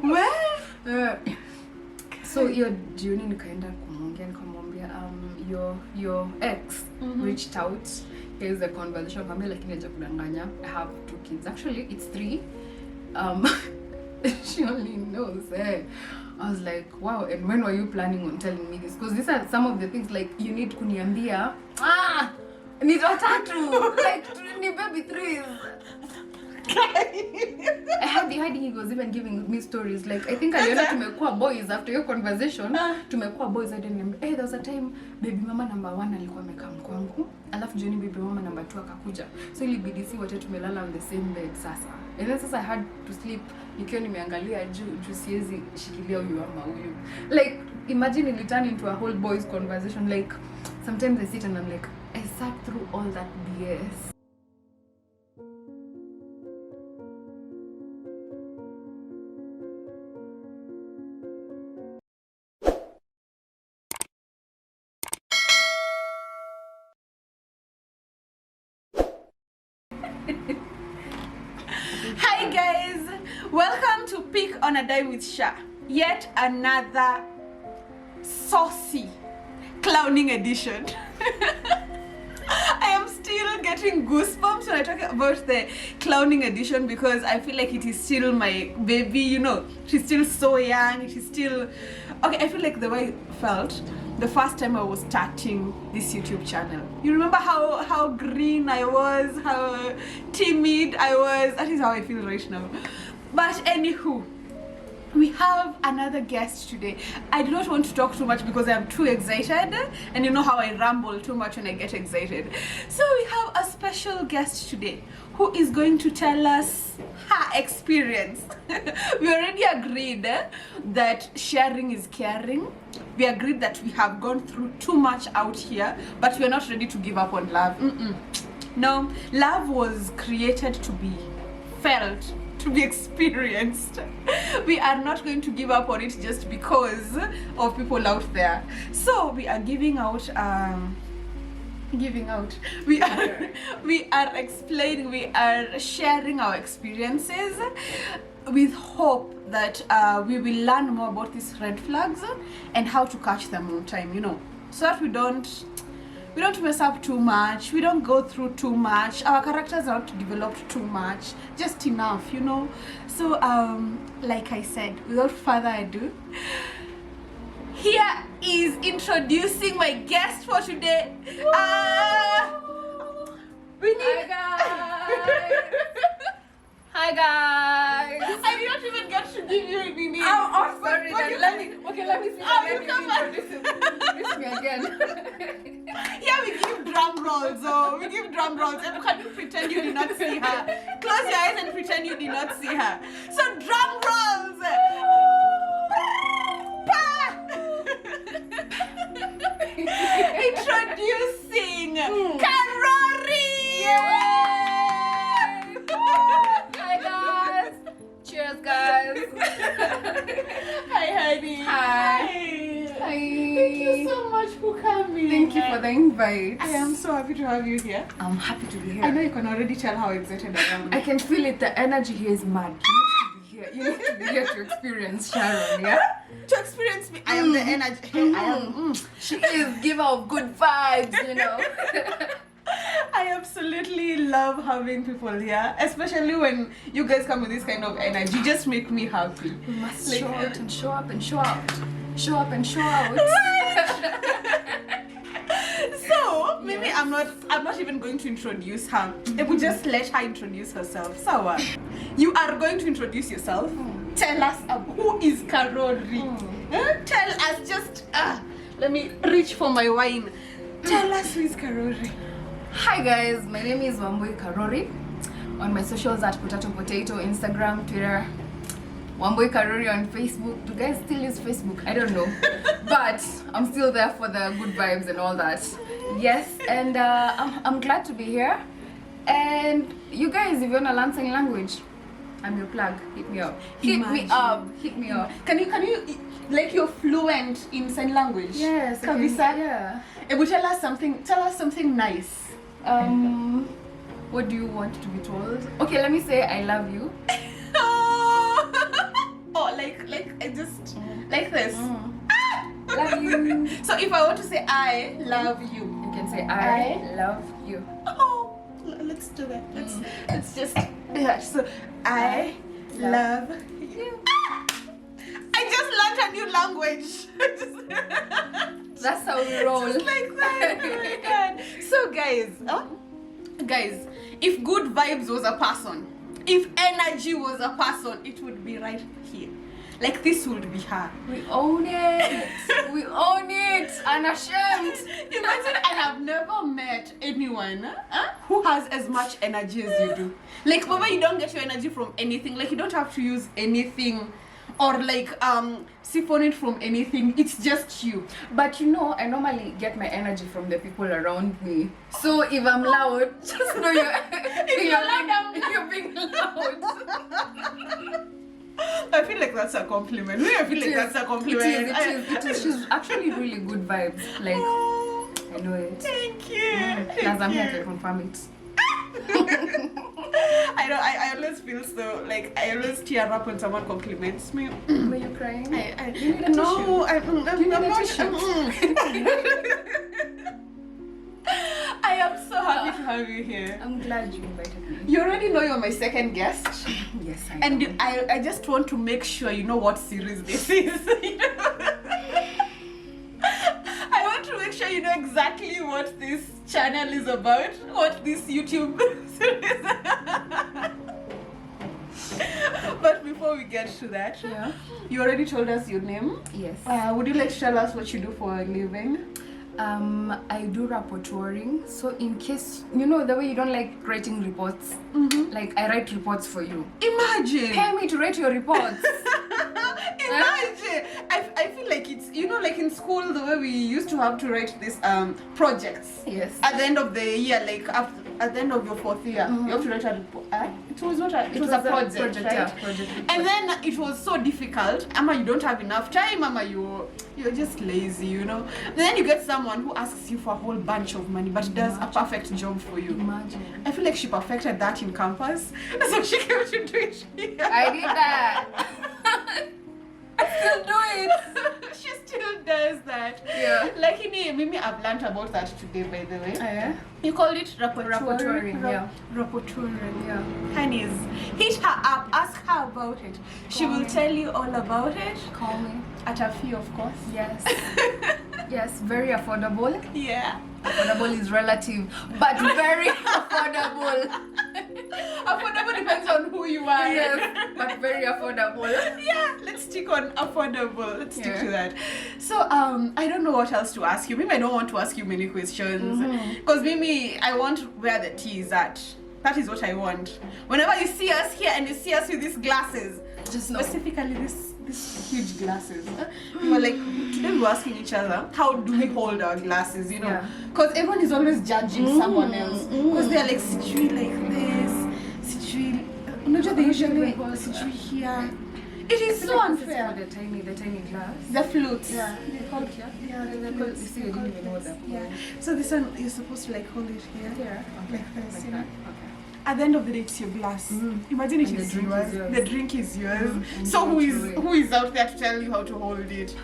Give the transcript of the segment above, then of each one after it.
Where? So your jioni nikaenda nikamwambia your ex reached out. Here's the conversation family lakini haja kudanganya. I have 2 kids. Actually it's 3. She only knows. I was like, wow, and when were you planning on telling me this? Because these are some of the things like you need kuniambia. Need watatu. Like ni baby 3s. I had he was even giving me stories like I think aliona tumekuwa boys after your conversation. Tumekuwa boys. I didn't remember. There was a time baby mama number 1 alikuwa amekaa kwangu, alafu jioni baby mama number 2 akakuja, so ilibidi si wote tumelala on the same bed sasa. And then sasa I had to sleep nikiwa nimeangalia juu siwezi shikilia huyu ama huyu. Like imagine it turned into a whole boys conversation. Like sometimes I sit and I'm like, I sat through all that BS. Hi guys, welcome to Pick on a Dime with Sha. Yet another saucy clowning edition. I am still getting goosebumps when I talk about the clowning edition because I feel like it is still my baby, you know. She's still so young, it is still... Okay, I feel like the way I felt the first time I was starting this YouTube channel. You remember how green I was, how timid I was? That is how I feel right now. But anywho, we have another guest today. I do not want to talk too much because I am too excited, and you know how I ramble too much when I get excited. So we have a special guest today who is going to tell us her experience. We already agreed that sharing is caring. We agreed that we have gone through too much out here, but we are not ready to give up on love. No, love was created to be felt, to be experienced. We are not going to give up on it just because of people out there. So we are giving out we are explaining, we are sharing our experiences with hope that we will learn more about these red flags and how to catch them on time, you know, so that we don't mess up too much, we don't go through too much, our characters are not developed too much, just enough, you know. So like I said, without further ado, here is introducing my guest for today. We need... Hi guys. I did not even get to give you any name. Oh, sorry. Let me see. Introduce me again. Yeah, we give drum rolls. Oh, we give drum rolls. And can you pretend you did not see her? Close your eyes and pretend you did not see her. So drum rolls. Introducing Karori. Hi guys. Cheers guys. Hi honey. Hi. Thank you so much for coming. Thank you for the invite. I am so happy to have you here. I'm happy to be here. I know you can already tell how excited I am. I can feel it. The energy here is mad. You need to be here to experience Sharon, yeah? To experience me, I am the energy. I am. She is giver of good vibes, you know. I absolutely love having people here, especially when you guys come with this kind of energy. Just make me happy. We must show out and show up and show out. Show up and show out. So maybe I'm not even going to introduce her. I would just let her introduce herself. So you are going to introduce yourself. Tell us who is Karori. Tell us just let me reach for my wine. Tell us who is Karori. Hi guys, my name is Wambui Karori. On my socials at Potato Potato, Instagram, Twitter. Wambui Karori on Facebook. Do you guys still use Facebook? I don't know. But I'm still there for the good vibes and all that. Yes, and I'm glad to be here. And you guys, if you want to learn sign language, I'm your plug. Hit me up. Hit me up. Hit me up. Can you like you're fluent in sign language? Yes. Kabisa? Yeah. But tell us something nice. What do you want to be told? Okay, let me say I love you. Like this. Love you. So if I want to say I love you, You can say I love you. oh, let's do that. Let's just do that. So I love you. I just learned a new language. That's how we roll. Just like that. Oh my God. So guys, if good vibes was a person, if energy was a person, it would be right here. Like this would be her. We own it. We own it. Unashamed. Imagine I have never met anyone who has as much energy as you do. Like, Mama, you don't get your energy from anything. Like, you don't have to use anything or like siphon it from anything. It's just you. But you know, I normally get my energy from the people around me. So if I'm loud, just know you're being loud. I feel like that's a compliment. I feel like that's a compliment. It is. She's actually really good vibes. Like, I know it. Thank you. As I'm here to confirm it. I always feel so, like, I always tear up when someone compliments me. Were you crying? I'm not. I am so happy to have you here. I'm glad you invited me. You already know you're my second guest. Yes, I And know. I just want to make sure you know what series this is. I want to make sure you know exactly what this channel is about, what this YouTube series. But before we get to that, Yeah. you already told us your name. Yes. Would you like to tell us what you do for a living? I do rapporteuring. So in case, you know, the way you don't like writing reports, like I write reports for you. Imagine. Pay me to write your reports. Imagine. I feel like it's, you know, like in school, the way we used to have to write these projects. Yes. At the end of the year, like at the end of your 4th year, you have to write a report. It was not a, it was a project, right? Yeah, project. And then it was so difficult. Ama, you don't have enough time. Ama, you're just lazy, you know. Then you get someone who asks you for a whole bunch of money, but does a perfect job for you. Imagine. I feel like she perfected that in campus, so she came to do it here. I did that. I still do it. She still does that. Yeah. Like Mimi, I've learned about that today, by the way. Yeah. You called it Rapporteuring, yeah. Rapporteuring. Yeah. Honeys, hit her up, ask her about it. She will tell you all about it. Call me. At a fee, of course. Yes. Yes, very affordable. Yeah. Affordable is relative, but very affordable. Affordable depends on who you are. Yes, but very affordable. Yeah, let's stick on affordable. Let's stick Yeah. to that. So I don't know what else to ask you. Maybe I don't want to ask you many questions because maybe I want where the tea is at. That is what I want. Whenever you see us here and you see us with these glasses, Just know. specifically these huge glasses, we were like, today we were asking each other, how do we hold our glasses, you know? Yeah. Because everyone is always judging someone else. Because they're like, situate like this, situate. Unajua they usually hold situate here. It is so unfair. The tiny glass. The flutes. Yeah. They call it, yeah? Yeah, They're the called, flutes. you see, I didn't even know that. Yeah. So this one, you're supposed to like hold it here. Yeah. Okay. Like this, Like you that. know? Okay. At the end of the day, it's your glass. Imagine it And the is drink yours. is yours. The drink is yours. And So you want to who is out there to tell you how to hold it?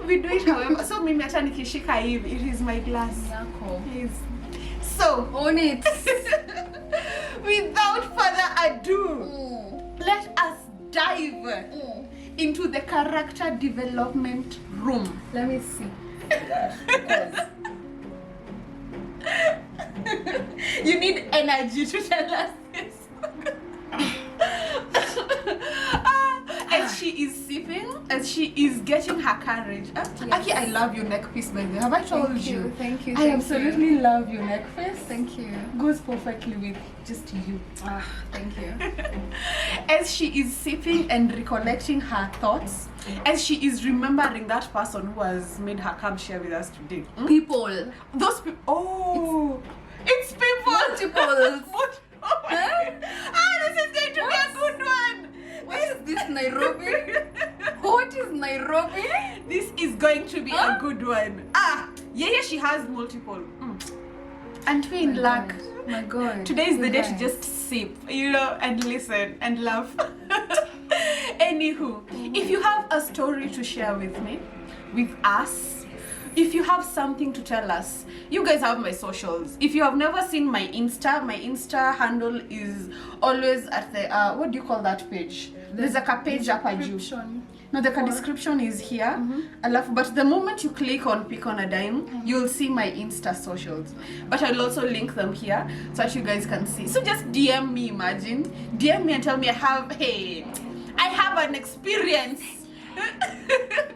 We do it however. So mimi hata nikishika hivi, it is my glass. Yako. Please. So Own it. without further ado, let us dive into the character development room. Let me see. You need energy to tell us this. As she is sipping, as she is getting her courage. Aki, I love your neck piece, by the way. Have I told you? Thank you. I absolutely love your neck piece. Thank you. Goes perfectly with just you. Thank you. As she is sipping and recollecting her thoughts, as she is remembering that person who has made her come share with us today. People. Those people. Oh, it's people. Multiples. Oh my God. This is going to be a good one. What is this, Nairobi? What is Nairobi? This is going to be a good one. Yeah, she has multiple. And we in luck. My God. Today is the day to Right. just sip, you know, and listen and laugh. Anywho, if you have a story to share with me, with us, if you have something to tell us, you guys have my socials. If you have never seen my Insta handle is always at the what do you call that page? There's like a page up at you. No, the description is here. But the moment you click on Pick on a Dime, you'll see my Insta socials. But I'll also link them here so that you guys can see. So just DM me, imagine. DM me and tell me I have an experience.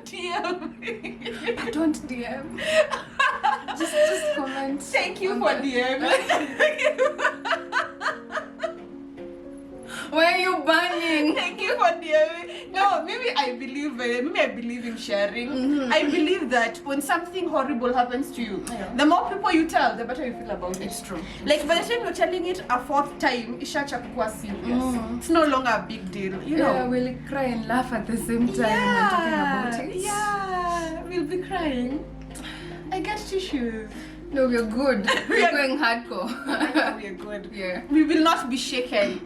DM me. Don't DM. just comment. Thank you for DMing. Why are you banning? Thank you for DMing. No, maybe I believe in sharing. I believe that when something horrible happens to you, the more people you tell, the better you feel about it. It's true. Like by the time you're telling it a fourth time, ishacha kuwa serious. It's no longer a big deal. You know. We'll cry and laugh at the same time when talking about it. Yeah, we'll be crying. I get tissues. No, we're good. We're going hardcore. We're good. Yeah. We will not be shaken.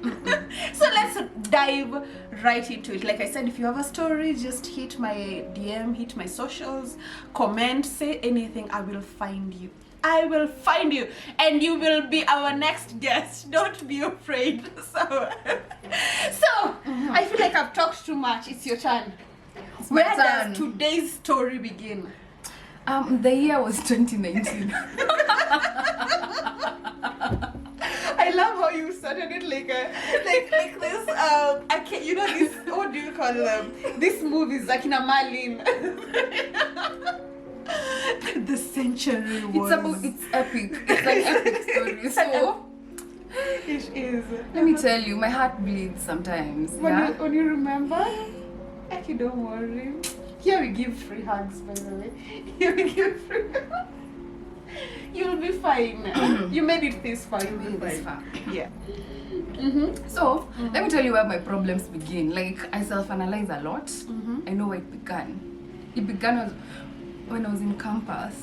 So let's dive right into it. Like I said, if you have a story, just hit my DM, hit my socials, comment, say anything. I will find you. I will find you, and you will be our next guest. Don't be afraid. So I feel like I've talked too much. It's your turn. Where does today's story begin? The year was 2019. I love how you started it like this. I can't, you know this. What do you call them? This movies like in a Marlin. The century was. It's epic. It's like epic story. So it is. let me tell you, my heart bleeds sometimes. When you remember, actually don't worry. Here we give free hugs, by the way. Here we give free hugs. You'll be fine. You made it this far. You'll be fine. Yeah. So let me tell you where my problems begin. Like, I self-analyze a lot. I know where it began. It began when I was in campus.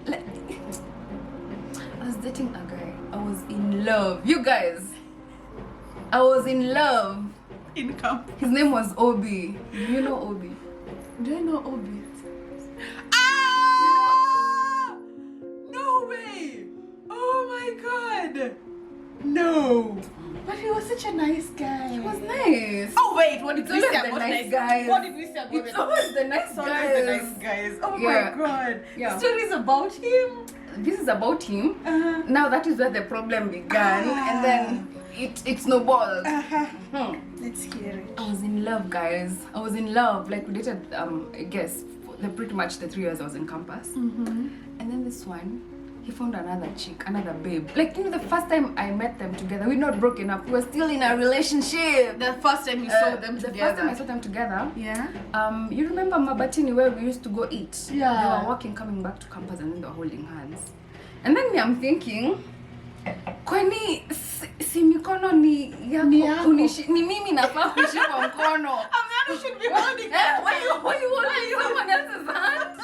Like, I was dating a guy. I was in love. You guys, I was in love. In campus. His name was Obi. Do you know Obi? Do I know Obi? Ah! No way! Oh my god! No! But he was such a nice guy. He was nice. Oh wait, what did It's we always say the about nice guys. What did we say about It's always the nice It's always guys. the nice guys. Oh Yeah. my god. Yeah. The story is about him. This is about him. Uh-huh. Now that is where the problem began, and then it snowballed. Let's hear it. I was in love, guys. I was in love. Like, we dated, I guess, pretty much the 3 years I was in campus. And then this one, he found another chick, another babe. Like, you know, the first time I met them together, we'd not broken up. We were still in a relationship. The first time you saw them The together. first time I saw them together. Yeah. You remember Mabatini where we used to go eat? Yeah. They were walking, coming back to campus, and then they were holding hands. And then me, I'm thinking, kwani si mikono ni yako, ni mimi nafaa kushika mkono. A man should be holding. Why you holding someone else's hand?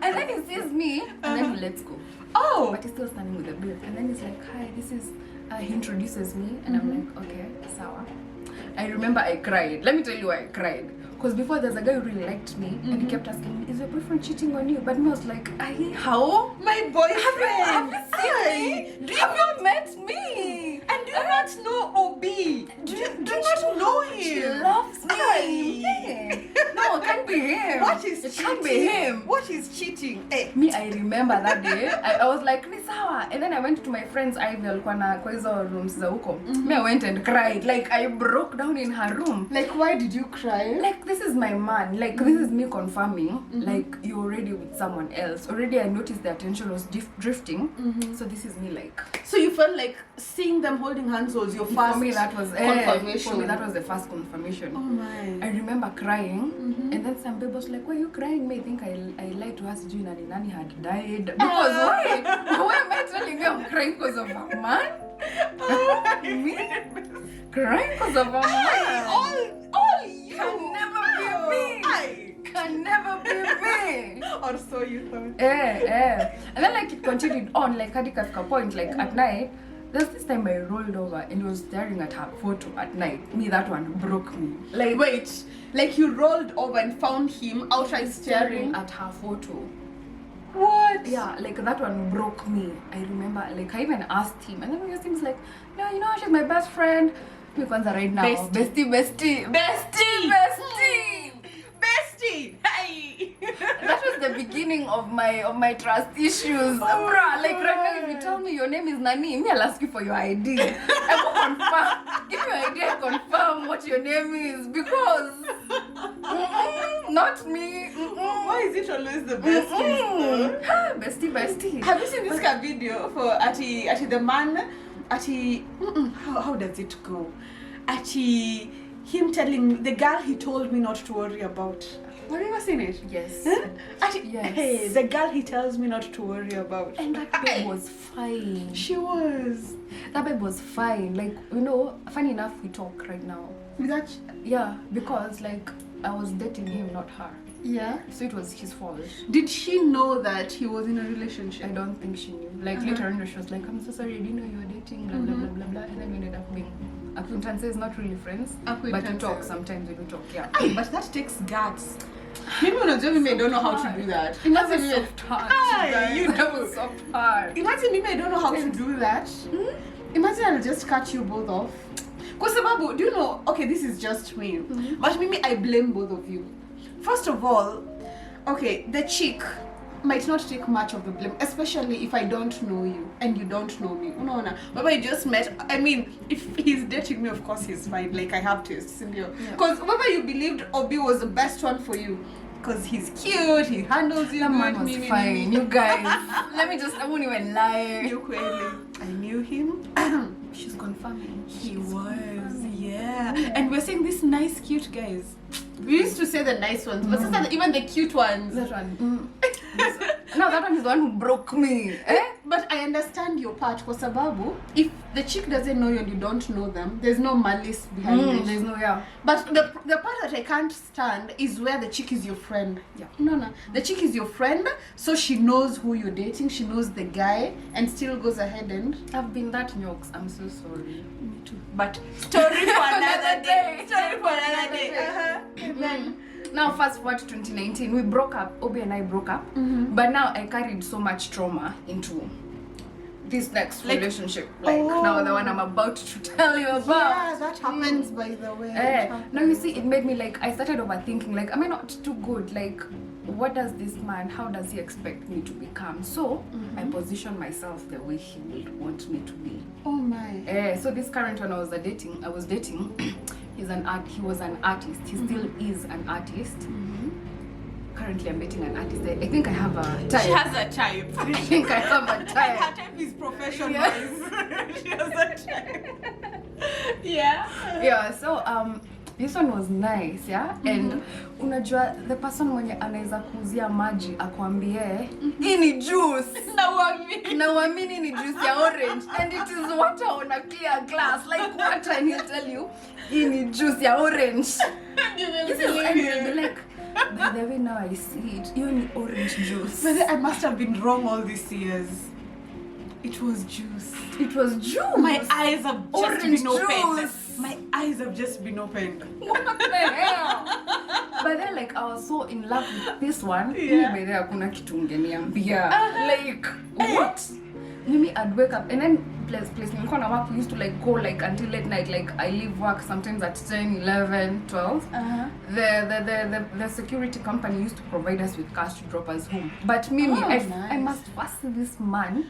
And then he sees me, and then he lets go. Oh. But he's still standing with the babe. And then he's like, hi, this is, he introduces me, and I'm like, okay, sawa. I remember I cried. Let me tell you why I cried. Because before there's a guy who really liked me, and he kept asking me, is your boyfriend cheating on you? But me, I was like, how? My boyfriend. Have you seen me? Have you met me? And do you not know Obi? Do you not know him? She loves me. No, it can't be him. What is it cheating? can't be him. What is cheating? Hey. Me, I remember that day. I was like, ni sawa. And then I went to my friend's Ivy alikuwa na kwa hizo rooms za huko. Me, I went and cried. Like, I broke down in her room. Like, why did you cry? Like, this is my man. Like, this is me confirming. Like, you're already with someone else. Already, I noticed the attention was drifting. So this is me, like. So you felt like seeing them holding hands was your first For me, that was confirmation. For me, that was the first confirmation. Oh my. I remember crying, and then some people was like, "Why are you crying?" Me, I think I lied to her. Sijui nani had died. Because why? Why am I telling you I'm crying because of a man? Me crying because of a man? All you Can never be me. Can never be me. Or so you thought. And then like it continued on, like hadi kafika point, like at night There's this time I rolled over and he was staring at her photo at night. Me, that one broke me. Like, wait, like you rolled over and found him outright staring at her photo. What? Yeah, like that one broke me. I remember, like I even asked him, and then he was like, no, you know, she's my best friend. Me kwanza right now. Bestie. Hey. That was the beginning of my trust issues. Bruh, like right now, if you tell me your name is Nani, me I'll ask you for your ID. I will confirm. Give me your ID, I confirm what your name is, because not me. Why is it always the bestie? Bestie. Have you seen this video for Ati the man? Ati, how does it go? Ati, him telling the girl he told me not to worry about. Have you ever seen it? Yes. Ati, yes. Hey, the girl he tells me not to worry about. And that babe was fine. She was. That babe was fine. Like, you know, funny enough, we talk right now. With that? Yeah, because like I was dating him, not her. Yeah. So it was his fault. Did she know that he was in a relationship? I don't think she knew. Like later on, she was like, "I'm so sorry, I didn't know you were dating." Blah blah blah blah blah. And then we ended up being acquaintances, not really friends, but we talk sometimes. We do talk, yeah. Aye, but that takes guts. Maybe I don't know how to do that. Imagine soft heart. You have a soft heart. Imagine maybe I don't know how to do that. Imagine I'll just cut you both off. Because Sababu, do you know? Okay, this is just me, but maybe I blame both of you. First of all, okay, the chick might not take much of the blame, especially if I don't know you and you don't know me. No. But I just met. I mean, if he's dating me, of course he's fine. Like I have to, because whether you believed Obi was the best one for you, because he's cute, he handles you. That man was fine. You guys, I won't even lie. I knew him. She's confirming. He was, yeah. And we're saying these nice, cute guys. We used to say the nice ones, but sometimes even the cute ones. That one. No, that one is the one who broke me. But I understand your part, kwa sababu, if the chick doesn't know you and you don't know them, there's no malice behind it. There's no, yeah. But the part that I can't stand is where the chick is your friend. Yeah. No. The chick is your friend, so she knows who you're dating, she knows the guy, and still goes ahead and... I've been that nyoks, I'm so sorry. Me too. But story for another day. Story for another day. Then now fast forward to 2019, we broke up. Obi and I broke up, but now I carried so much trauma into this next relationship. Now the one I'm about to tell you about. Yeah, that happens by the way. Now you see, it made me like, I started overthinking, like, am I not too good? Like, what does this man, how does he expect me to become? So I position myself the way he would want me to be. Oh my. So this current one I was dating, he was an artist. He still is an artist. Currently I'm dating an artist. I think I have a type. She has a type. I think I have a type. Her type is professional. She has a type. Yeah, so this one was nice, yeah? And unajua the person mwenye anaweza kuuzia maji akwambie hii ni juice. Na uamini ni juice ya orange and it is water on a clear glass, like water, and he'll tell you hii ni juice ya orange. This is like, by the way now I see it, you need orange juice. But I must have been wrong all these years. It was juice. It was juice. My eyes have just orange been opened. Juice. My eyes have just been opened. What the hell? But then like I was so in love with this one. Yeah. By the way, hakuna kitu ungeniambia. Like what? Mimi I'd wake up and then place nilikuwa na work, we used to like go like until late night. Like I leave work sometimes at 10, 11, 12. The security company used to provide us with cash to drop us home. But Mimi, I must first see this man.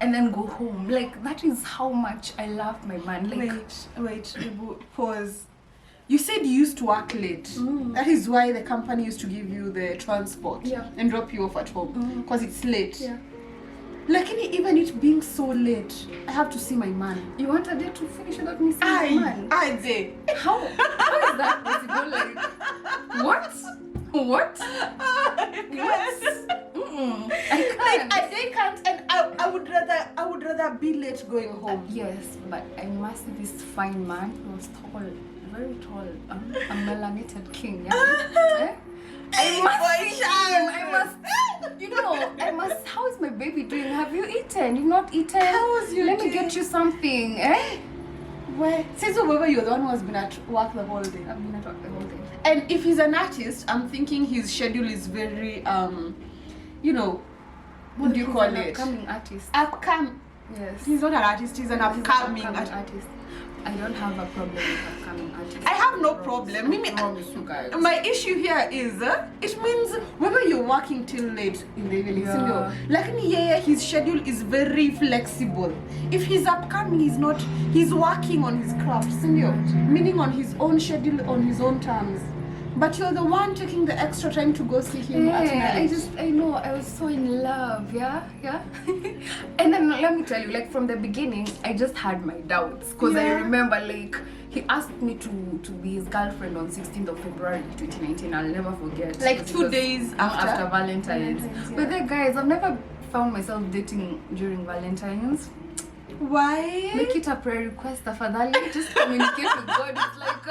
And then go home. Like that is how much I love my man. Like wait, pause. You said you used to work late. That is why the company used to give you the transport and drop you off at home because it's late. Yeah. Like even it being so late, I have to see my man. You want a day to finish without me seeing my man? I did. How is that possible? Like what? What? I can't. Like they can't, and I would rather be late going home. Yes, but I must see this fine man. He was tall, very tall, a melanated king. Yeah. I must see him. I must. You know, how is my baby doing? Have you eaten? You've not eaten? How is your Let day? me get you something, eh? Where? Since whoever you're the one who has been at work the whole day. I've been at work the whole day. And if he's an artist, I'm thinking his schedule is very, you know, what do you call it? Upcoming artist. Yes. He's not an artist, he's an upcoming artist. I don't have a problem with upcoming artists. I have no problem. Mimi, I promise you guys. My issue here is, it means whether you're working till late in the evening, Yeah. like his schedule is very flexible. If he's upcoming, he's working on his craft, meaning on his own schedule, on his own terms. But you're the one taking the extra time to go see him at night. I know, I was so in love, yeah. And then let me tell you, like from the beginning, I just had my doubts. Because I remember, like, he asked me to be his girlfriend on 16th of February 2019. I'll never forget. Like 2 days after Valentine's. Yeah. But then, guys, I've never found myself dating during Valentine's. Why? Make it a prayer request, afadhali. Just communicate with God. It's like,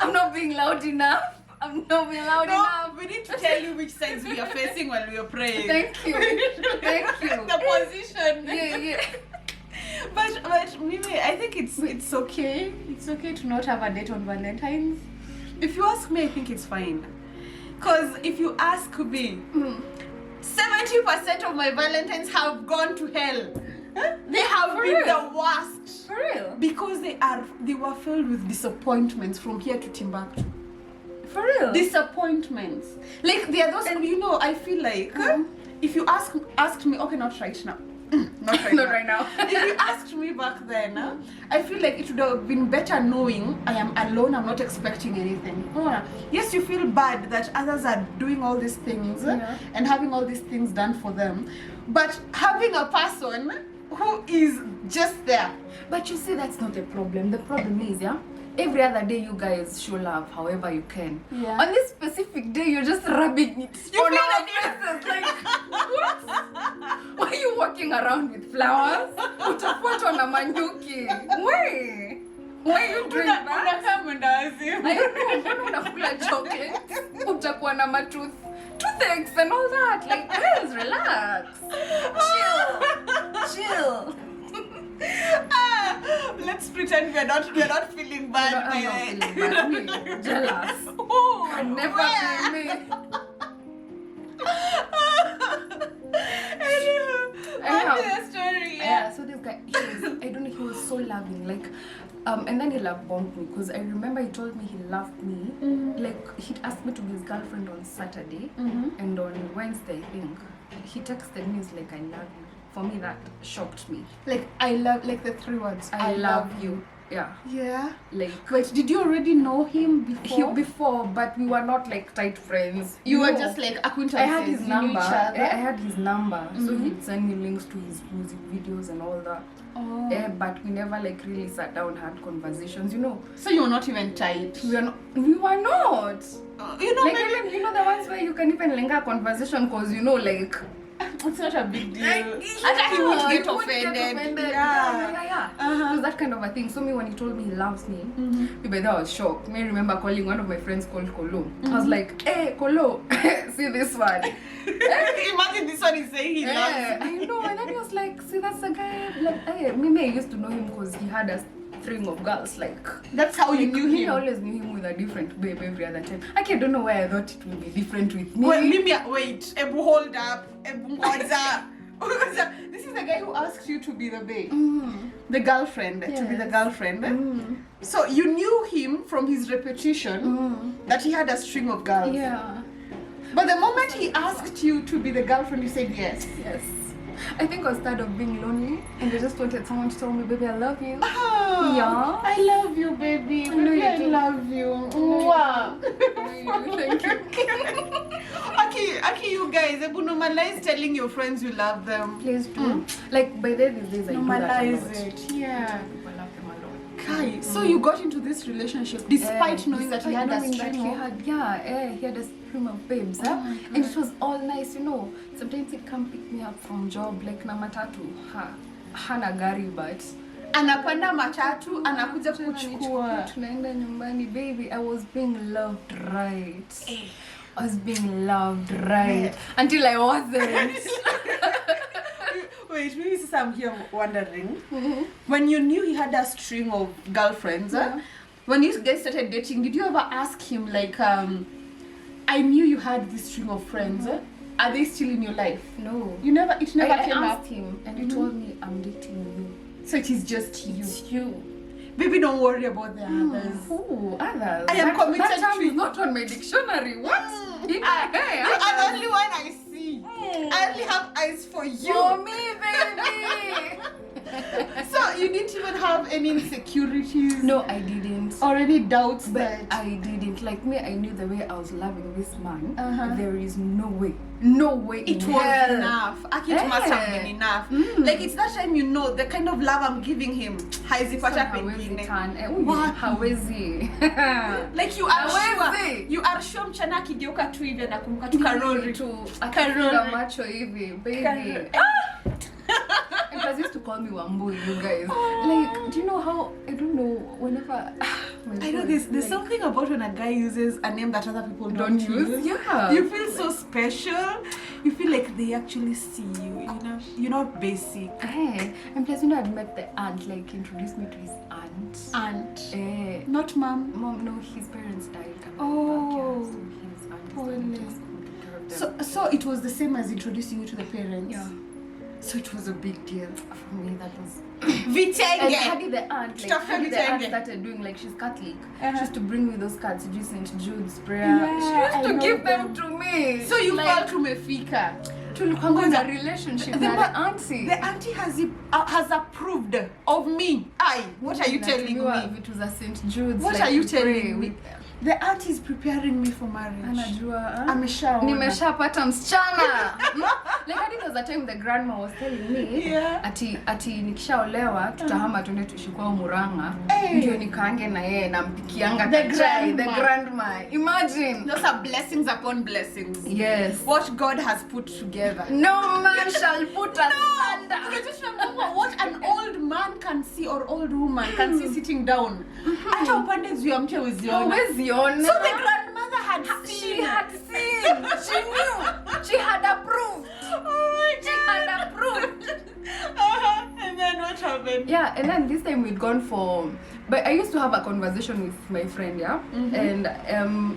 I'm not being loud enough. Enough. We need to tell you which sides we are facing while we are praying. Thank you. The position. Yeah. But Mimi, I think it's okay. It's okay to not have a date on Valentine's. If you ask me, I think it's fine. Cause if you ask me, 70% of my Valentines have gone to hell. They have been the worst. For real? Because they were filled with disappointments from here to Timbuktu. For real? Disappointments. Like there are those, and you know, I feel like if you asked me, okay, not right now. Not right now. If you asked me back then, I feel like it would have been better knowing I am alone, I'm not expecting anything. Yes, you feel bad that others are doing all these things and having all these things done for them. But having a person who is just there. But you see, that's not the problem. The problem is, every other day you guys show love however you can. Yeah. On this specific day, you're just rubbing it on our faces. Like, what? Why are you walking around with flowers? Utafuatwa na manyuki. Why? Why are you doing that? I don't know. Mbona unakula chocolate? Utakuwa na toothaches and all that. Like, guys, relax. Chill. Let's pretend we're not feeling bad. I'm not feeling bad. Jealous. Oh, Can never be me. What's the story? Yeah, so this guy, he was so loving. Like, and then he love bombed me because I remember he told me he loved me. Like, he'd asked me to be his girlfriend on Saturday, and on Wednesday, I think, he texted me, he's like, I love you. For me, that shocked me. Like, I love, like the 3 words. I love you. Yeah. Yeah. Like, wait, did you already know him before? Before, but we were not like tight friends. You were just like acquaintances. I had his number. I had his number, so he'd send me links to his music videos and all that. Oh. But we never like really sat down, had conversations, you know. So you were not even tight. We were not. You know, like even the ones where you can even link a conversation, cause you know, like, it's not a big deal. He would get offended. Yeah. Uh-huh. It was that kind of a thing. So me, when he told me he loves me, by then I was shocked. I remember calling one of my friends called Kolo. I was like, hey, Kolo, see this one. Imagine this one is saying he loves me. I know. And then he was like, see, that's the guy. Like, hey, maybe I used to know him because he had a string of girls. Like, that's how you knew him. I always knew him with a different babe every other time. I don't know why I thought it would be different with me. Wait, Ebu, hold up. Ebu, what's up? This is the guy who asked you to be the babe. The girlfriend, to be the girlfriend. So you knew him from his reputation that he had a string of girls. Yeah. But the moment he asked you to be the girlfriend, you said yes. Yes. I think I was tired of being lonely and I just wanted someone to tell me, baby, I love you. Oh, yeah. I love you, baby. I know you I do. love you. Wow. Thank you. Aki, you guys, normalize telling your friends you love them. Please do. Like, by these days, I normalize do that a lot. it. Yeah. I love them a lot. Kai, so you got into this relationship despite knowing that he had a string of... he had a stream of babes. And it was all nice, you know. Sometimes he'd come pick me up from job, like na matatu. Hana gari, but... Anapanda matatu, anakuja kuchukua. Tunaenda nyumbani, baby. I was being loved right. I was being loved, right? Until I wasn't. Wait, maybe since I'm here wondering, when you knew he had a string of girlfriends, when you guys started dating, did you ever ask him like, I knew you had this string of friends, are they still in your life? No. You never, it never I came asked up. him and he told me, I'm dating you. So it is just you. It's you. Baby, don't worry about the others. Who? Others? I am committed that term to is not on my dictionary. What? You are the only one I see. I only have eyes for you. For me, baby. So you didn't even have any insecurities? No, I didn't. Or any doubts But that... I didn't. Like me, I knew the way I was loving this man. There is no way. It was enough. Actually, it must have been enough. Like it's that time you know the kind of love I'm giving him. Haizipata pengine. Hawezi. Like you are Hawezi. sure. You are sure mchana akigeuka tu hivi na kumbuka tu Karori. Akafunga macho hivi, baby. And plus used to call me Wambui, you guys. Like, do you know how, I don't know, whenever... I know there's something about when a guy uses a name that other people don't use. Yeah. You feel so special. You feel like they actually see you. You know, you're not basic. Hey, and plus, you know, I'd met the aunt, like, introduced me to his aunt. Aunt. Not mom. Mom, no, his parents died. Oh. So his aunt is just taking care of them. So it was the same as introducing you to the parents. Yeah. So it was a big deal. For me, that was... Vitenge! And Hadi the aunt, like, Hadi the aunt Vitenge. started doing, like, she's Catholic. She used to bring me those cards, St. Jude's prayer. Yeah, she used to I give know them to me. So you like, felt umefika. tulikuwa in a relationship na the auntie. The auntie has approved of me. Aye, what are you telling me? Vitu za St. Jude's. What like, are you to telling pray. me? The auntie is preparing me for marriage. Anajua. Ameshaona. Nimeshapata msichana. Like I think there was a time the grandma was telling me, Yeah. ati nikishaolewa tutahama tuende tuishi kwao Murang'a. Hey. Ndio nikaange na yeye nampikianga The kachai, the grandma. grandma. Imagine. Those are blessings upon blessings. Yes. What God has put together. No man shall put us under. I just remember what an old man can see or old woman can see sitting down. Acha upande juu ya mti uziona. Huwezi ona. So the grandmother had seen. She had seen. She knew. She had approved. She had approved. And then what happened? Yeah, and then this time we'd gone for... But I used to have a conversation with my friend, yeah? And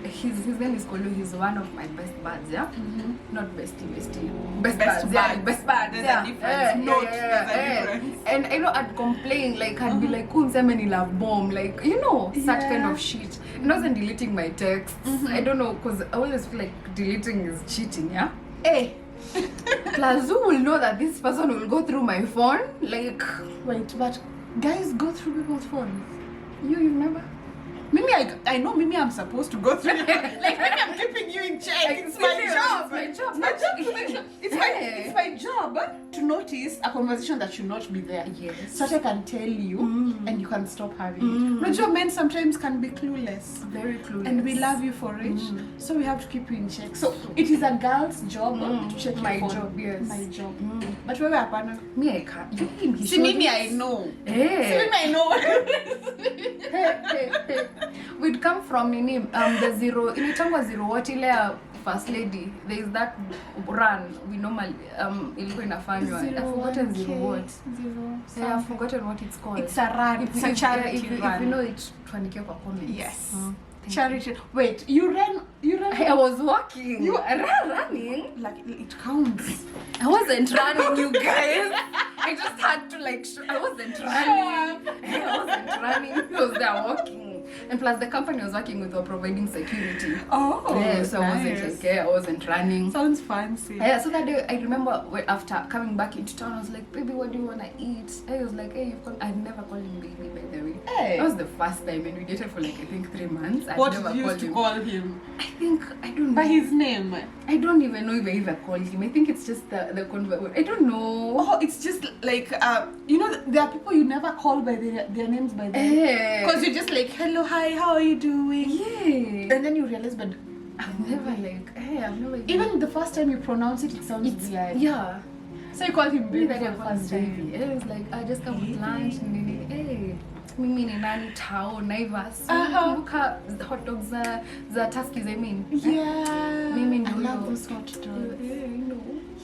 his name is Kolu. He's one of my best buds, yeah? Not bestie. Best buds, yeah. Best buds. There's yeah. a difference. There's a difference. And I know I'd complain, like I'd be like, Kunsema love bomb, like, you know, such kind of shit. And I wasn't deleting my texts. I don't know, because I always feel like deleting is cheating, yeah? Hey. Plus, who will know that this person will go through my phone? Like, Wait, but guys go through people's phones. you've never? Maybe I know maybe I'm supposed to go through like maybe I'm keeping you in check. It's my job. It's my job. It's my job to make sure. Hey. It's my job to notice a conversation that should not be there. Yes. So that I can tell you and you can stop having it. Major men sometimes can be clueless. Very clueless. And we love you for it. So we have to keep you in check. So it is a girl's job to check My your phone. job, yes. My job. But wewe hapana. Me, I can't. He See showed mimi us. I know. See Hey. mimi I know. We'd come from the zero. Inaitangwa zero what ile ya first lady. There is that run we normally ilikuwa inafanywa. I've forgotten zero what. Yeah, I've forgotten what it's called. It's a run. It's a charity if run. you know it, tuandikie kwa comments. Yes. Thank Charity. Wait, you ran. I was walking. You- running. Like it counts. I wasn't running, you guys. I just had to I wasn't running. I wasn't running. I was there walking. And plus the company I was working with were providing security. Oh, Yeah, so I wasn't nice. like, I wasn't running. Sounds fancy. Yeah, so that day I remember after coming back into town, I was like, baby, what do you want to eat? I was like, hey, I'd never called him baby, by the way. Hey. That was the first time, and we dated for like, I think 3 months. I'd What never did you used to him. call him? I don't know. By his name. I don't even know if I ever called him. I think it's just the convert. I don't know. Oh, it's just like you know, there are people you never call by their names by their Eh. because you're just like, hello, hi, how are you doing? Yeah. And then you realize, but I've never I've never even the first time you pronounce it, it sounds weird. Yeah. So you called him baby Maybe for that the I first was time. baby. It was like I just come with lunch and then hey. mimi ni nani Tao Naivas. Kumbuka hot dogs za Tuskys, I mean. Yeah. Mimi ni I love huyo. those hot dogs.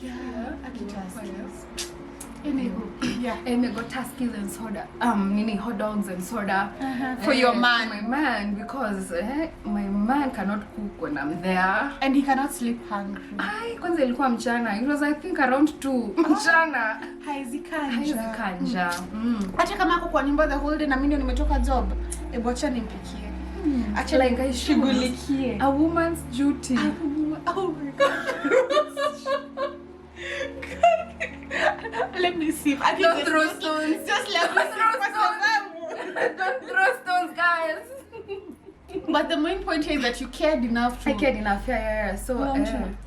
Yeah. At Tuskys. Yeah. And I got Tuskys and soda. Nini hot dogs and soda. For your man. For my man, because my man cannot cook when I'm there. And he cannot sleep hungry. Kwanza ilikuwa mchana. It was I think around 2 mchana. Haizikanja. Acha kama ako kwa nyumba the whole day na mimi nimetoka job. Acha nimpikie. Acha Like I shughulikie. A woman's duty. Oh my God. Let me see. Don't throw stones. Just let me see. Don't throw stones, guys. But the main point here is that you cared enough to... I cared enough, yeah. So,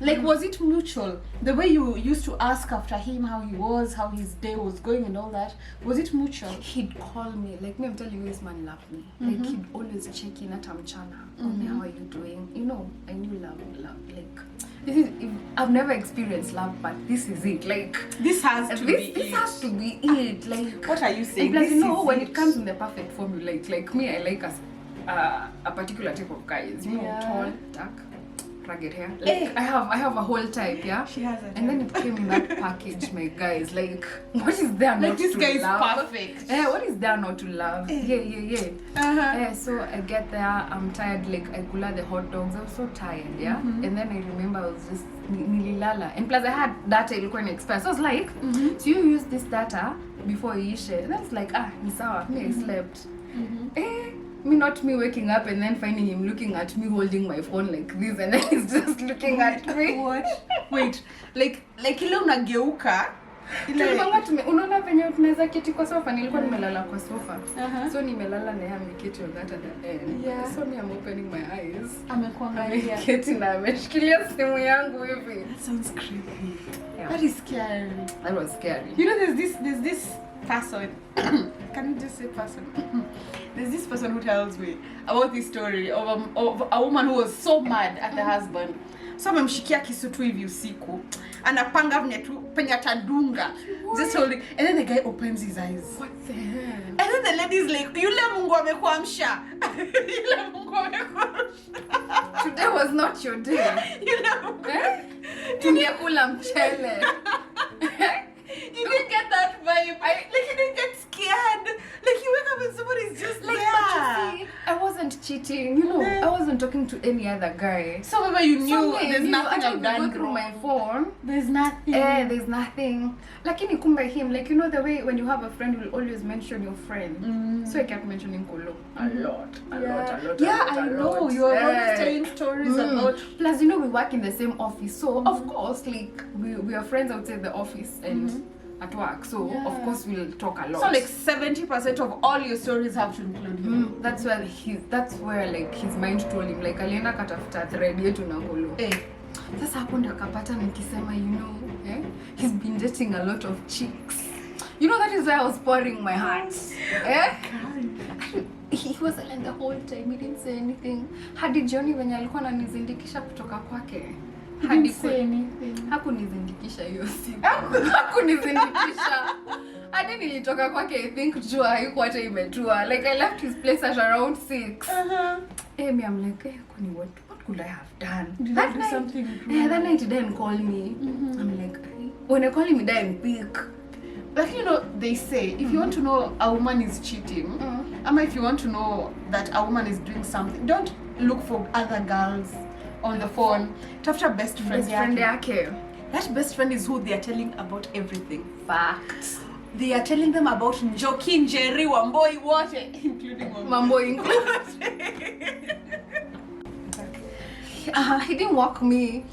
like, was it mutual? The way you used to ask after him how he was, how his day was going and all that, was it mutual? He'd call me, like me, I'm telling you, this man loved me. Like, he'd always check in at mchana. How are you doing? You know, I knew love. Like, I've never experienced love, but this is it. Like, this has to be it. This has to be it. Like, what are you saying? Like, you know, when it comes in the perfect form, like me, I like a particular type of guys. You know, tall, dark, ragged hair. Like, I have a whole type, yeah. She has a type. And then it came in that package, my guys. Like, what is there not like this to guy is love? perfect. What is there not to love? Yeah. So I get there, I'm tired, like I kula the hot dogs, I was so tired, yeah. And then I remember I was just nililala, and plus I had data ilikuwa in expire, so I was like, so you use this data before iishe, and I was like, ni sawa, me I slept. Not me waking up and then finding him looking at me holding my phone like this, and then he's just looking at me. What? Wait, like ile unageuka ile unaona venye tunaweza kiti kwa sofa, nilikuwa nimelala kwa sofa. So nimelala na yeye ameketi on that end. Yeah. So me I'm opening my eyes. Amekuangalia. Keti na ameshikilia simu yangu hivi. That sounds creepy. Yeah. That is scary. That was scary. You know, there's this person. Can you just say person? There's this person who tells me about this story of a woman who was so mad at the husband. So amemshikia kisu tu hivi usiku. Anapanga vile tu penye atadunga. Just holding, and then the guy opens his eyes. What the hell? And then the lady's like, yule Mungu amekuamsha. Yule Mungu amekuamsha. Today was not your day. Yule Mungu. Tungekula mchele. You didn't get that vibe. Like you didn't get scared. Like you wake up and somebody's just Like, there. but you see, I wasn't cheating. You know, I wasn't talking to any other guy. So whether you knew So there's nothing I've I've done go through wrong. my phone. There's nothing. There's nothing. Lakini kumbe him, like, you know the way when you have a friend, you will always mention your friend. So I kept mentioning Kolo a lot. Yeah, I know. You are always telling stories about. Plus, you know, we work in the same office, so of course, like we are friends outside the office and at work. So of course we'll talk a lot. So like 70% of all your stories have to include him. That's where like his mind told him, like alienda katafuta thread yetu na Kolo. Sasa hapo ndo akapata nikisema, you know, he's been dating a lot of chicks. You know, that is why I was pouring my heart. He was silent the whole time. He didn't say anything. Hadi Johnny venye alikuwa ananizindikisha kutoka kwake. He didn't say anything. Hakunizindikisha hiyo siku. Hakunizindikisha. Hadi nilitoka kwake, I think jua haikuwa hata imetua. Like I left his place at around 6. Me I'm like, what could I have done? Did I do something wrong? That night he didn't call me. I'm like, when I call him, he didn't pick. Like, you know, they say, if you want to know a woman is cheating, if you want to know that a woman is doing something, don't look for other girls on the phone. Tafuta best friend yake. That best friend is who they are telling about everything. Facts. They are telling them about Njoki, Njeri, Wamboi, what, including Wamboi. He didn't walk me.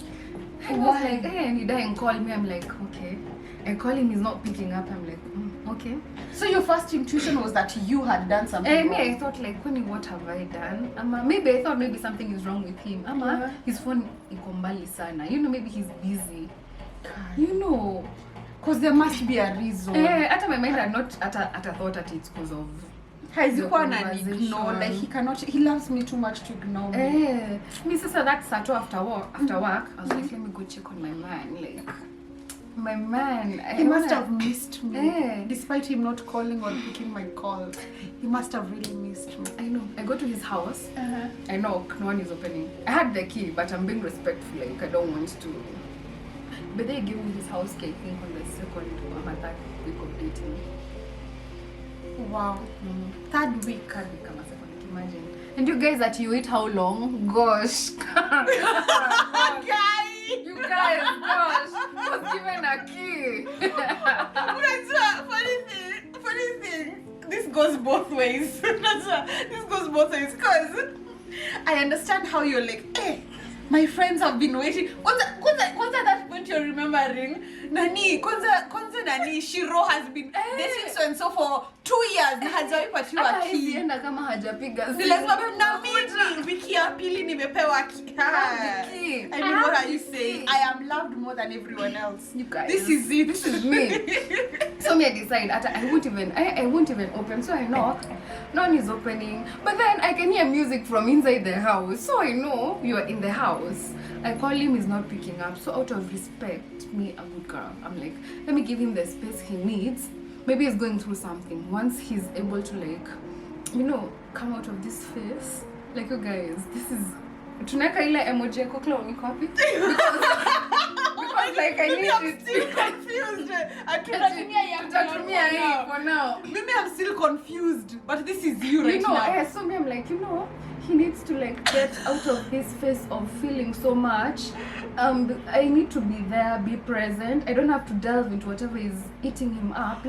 He was like, and he didn't call me. I'm like, okay. I call him, he's not picking up. I'm like, okay. So your first intuition was that you had done something wrong? I thought like, what have I done? Maybe I thought maybe something is wrong with him. His phone iko mbali sana. You know, maybe he's busy. You know. Because there must be a reason. At my mind, I not at a thought that it's because of ignore. Like he loves me too much to ignore me. Me sister, that Saturday after work, I was like, let me go check on my man. Like, My man. He must have missed me. Despite him not calling or picking my call. He must have really missed me. I know. I go to his house. I knock. No one is opening. I had the key, but I'm being respectful. Like, I don't want to. But they gave me his house key, I think, on the second or third week of dating. Wow. Third week. Third week, I'm a second week. Imagine. And you guys that you wait how long? Gosh. You guys, gosh. Was given a key. Funny thing. This goes both ways. This goes both ways. Because I understand how you're like, hey, my friends have been waiting. Kwanza that point you're remembering. Nani, kwanza nani, Shiro has been dating so and so for 2 years. Na hajawahi patiwa key. Hata kama hajapiga simu. Lazima na mimi wiki ya pili nimepewa key. I mean, what are you saying? I am loved more than everyone else. You guys. This is it. This is me. So me I decide I won't even open. So I knock. No one is opening. But then I can hear music from inside the house. So I know you are in the house. I call him, he's not picking up. So out of respect, me a good girl, I'm like, let me give him the space he needs. Maybe he's going through something. Once he's able to, like, you know, come out of this phase, like, you guys, this is tunaka ile emoji yako clown iko wapi? Because like I need I'm it. still confused. Tutatumia hii for now. Maybe I'm still confused, but this is you right now. So me I'm like, he needs to like get out of this phase of feeling so much. I need to be there, be present. I don't have to delve into whatever is eating him up.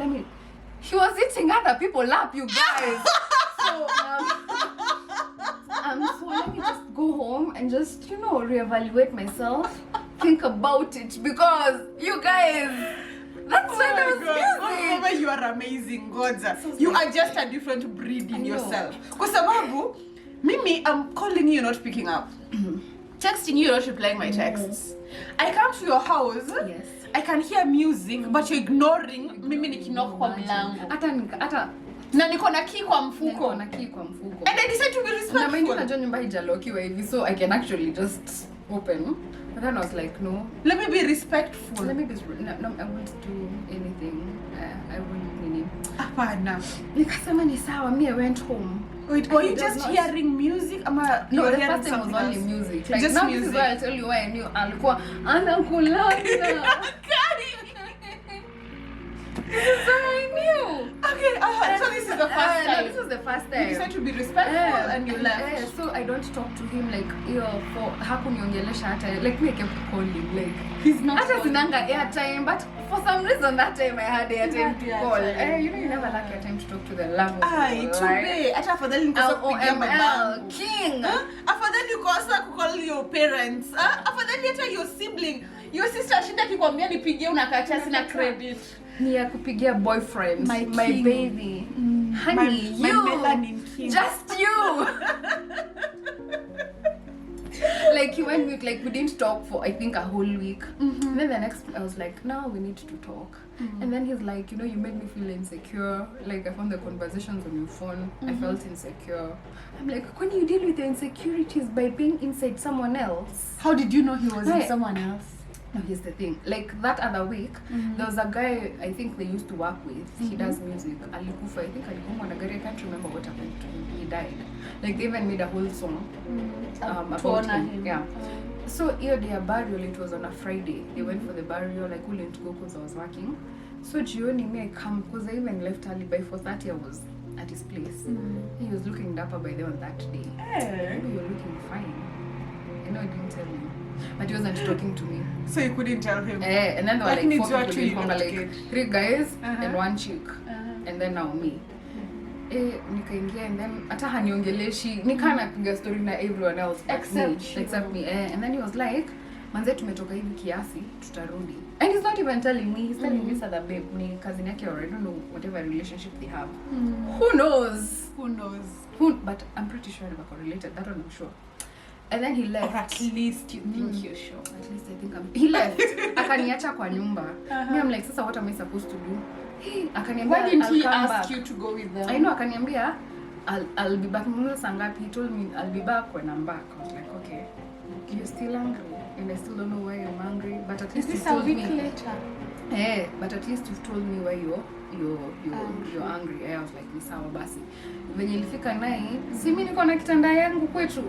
He was eating other people up, you guys. So so let me just go home and just, reevaluate myself, think about it, because you guys, that's why I was music. You are amazing, Godza. You are just a different breed in yourself. Kwa sababu, Mimi, I'm calling you, not picking up. Texting you, not replying my texts. I come to your house. Yes. I can hear music, but you're ignoring. Mimi nikinoka kwa mlango. Hata na niko na key kwa mfuko. And I decide to be respectful. Na mimi najua nyumba haijalokiwa hivi, so I can actually just open. But then I was like, no. Let me be respectful. No, I won't do anything. I won't. Hapana. Nikasema ni sawa, I went home. Wait, were you just hearing music? No, the first time was only music. Like, just now music. This is why I tell you why I knew alikuwa anakulana. This is why I knew. Okay, so this is the first time. This was the first time. You decided to be respectful and you left. So I don't talk to him like, for hakuniongelesha hata. Like, me I kept calling. Like, he's not hata sinanga airtime, but for some reason that time I had airtime to call. You never lack airtime to talk to the love of people. Today, hata afadhali nikosa kupigia babangu. King. Afadhali nikosa kucall your parents. Afadhali hata your sibling. Your sister ashinda kikwambia nipigie unakataa sina credit. Ni ya kupigia boyfriend, my baby. Honey, my melanin king. Just you. Like he went with, like we didn't talk for I think a whole week. And then the next I was like, now we need to talk. And then he's like, you made me feel insecure. Like I found the conversations on your phone. I felt insecure. I'm like, when you deal with your insecurities by being inside someone else. How did you know he was in someone else? No, here's the thing. Like that other week, there was a guy I think they used to work with. He does music. Alikufa. I think alikufa na gari. I can't remember what happened to him. He died. Like they even made a whole song about him. Yeah. So here their burial, it was on a Friday. They went for the burial. I couldn't go because I was working. So jioni me I come because I even left early by 4:30. I was at his place. He was looking dapper by then on that day. Maybe you're looking fine. I know I didn't tell you. But he wasn't talking to me. So you couldn't tell him? And then there were like 4 people in Congo, like 3 guys and 1 chick. And then now me. Nikaingia and then hata haniongeleshi. Nika napiga story na everyone else except me. And then he was like, manze tumetoka hivi kiasi, tutarudi. And he's not even telling me. He's telling this other babe, ni cousin yake, or I don't know whatever relationship they have. Who knows? But I'm pretty sure they were correlated. That one I'm sure. And then he left. Or at least you think you're sure. At least I think he left. Akaniacha kwa nyumba. Me I'm like, sasa what am I supposed to do? Akaniambia, why didn't he ask you to go with them? I know, akaniambia I'll be back. He told me I'll be back when I'm back. I was like, okay, you're still hungry, and I still don't know why I'm hungry. But at least you told me. Later? Yeah, but at least you've told me why you're angry. I was like, ni sawa basi. Venye ilifika 9, si mimi niko na kitanda yangu kwetu.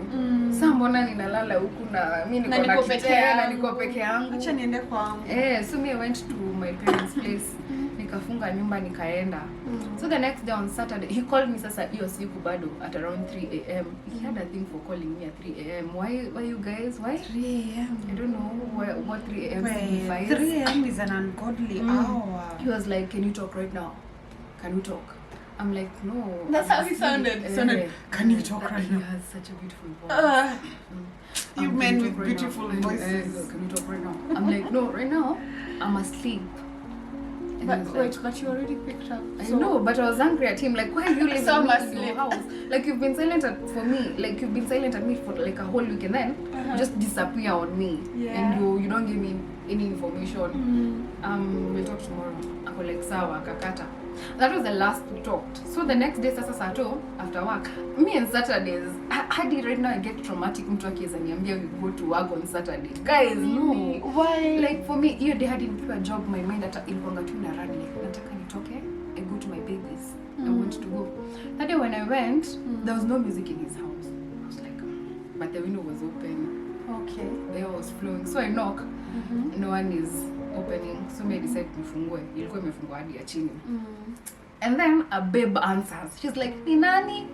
Sasa mbona ninalala huku na mimi niko na kitanda na niko peke yangu. Acha niende kwangu. So me I went to my parents' place. Nikafunga nyumba nikaenda. So the next day on Saturday he called me sasa hiyo siku bado at around 3 a.m. He had a thing for calling me at 3 a.m. Why you guys? Why 3 a.m.? I don't know what 3 a.m. signifies. 3 a.m. is an ungodly hour. He was like, can you talk right now? Can we talk? I'm like, no. That's how he sounded. Can you talk right now? He has such a beautiful voice. You men with beautiful voices. Can you talk right now? I'm like, no, right now I'm asleep. But wait, but you already picked up. I know, but I was angry at him. Like, why are you leaving me in your house? Like, you've been silent for me. Like, you've been silent at me for like a whole week, and then you just disappear on me. Yeah. And you don't give me any information. We'll talk tomorrow. Ako like sawa kakata. That was the last we talked. So the next day, sasa sato after work, me and Saturdays, hadi right now I get traumatic. Mtu akiweza niambia we go to work on Saturday. Guys, no. Why? Like for me, hiyo day hadi nikiwa job, my mind hata ilikuwa tu na run like nataka nitoke. I go to my babies. I want to go. That day when I went, there was no music in his house. I was like, but the window was open. Okay. The air was flowing. So I knock. No one is opening. So me decide nifungue. Ilikuwa imefungwa hadi ya chini. And then a babe answers. She's like, ni nani?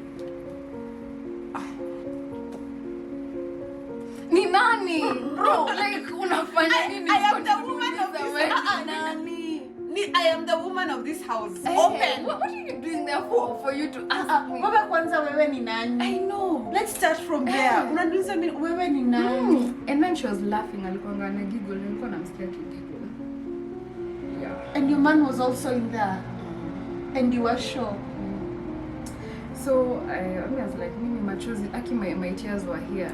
Ni nani? Bro, like unafanya nini? I am the woman of this house. I am the woman of this house. Hey, open. What are you doing there for you to ask me? Wewe kwanza wewe ni nani? I know. Let's start from there. Unaniuliza mimi wewe ni nani? And then she was laughing. Alikuwa na giggle. Nilikuwa namsikia giggle. Yeah. And your man was also in there. And you were sure. So I was like, mimi machozi, aki my tears were here.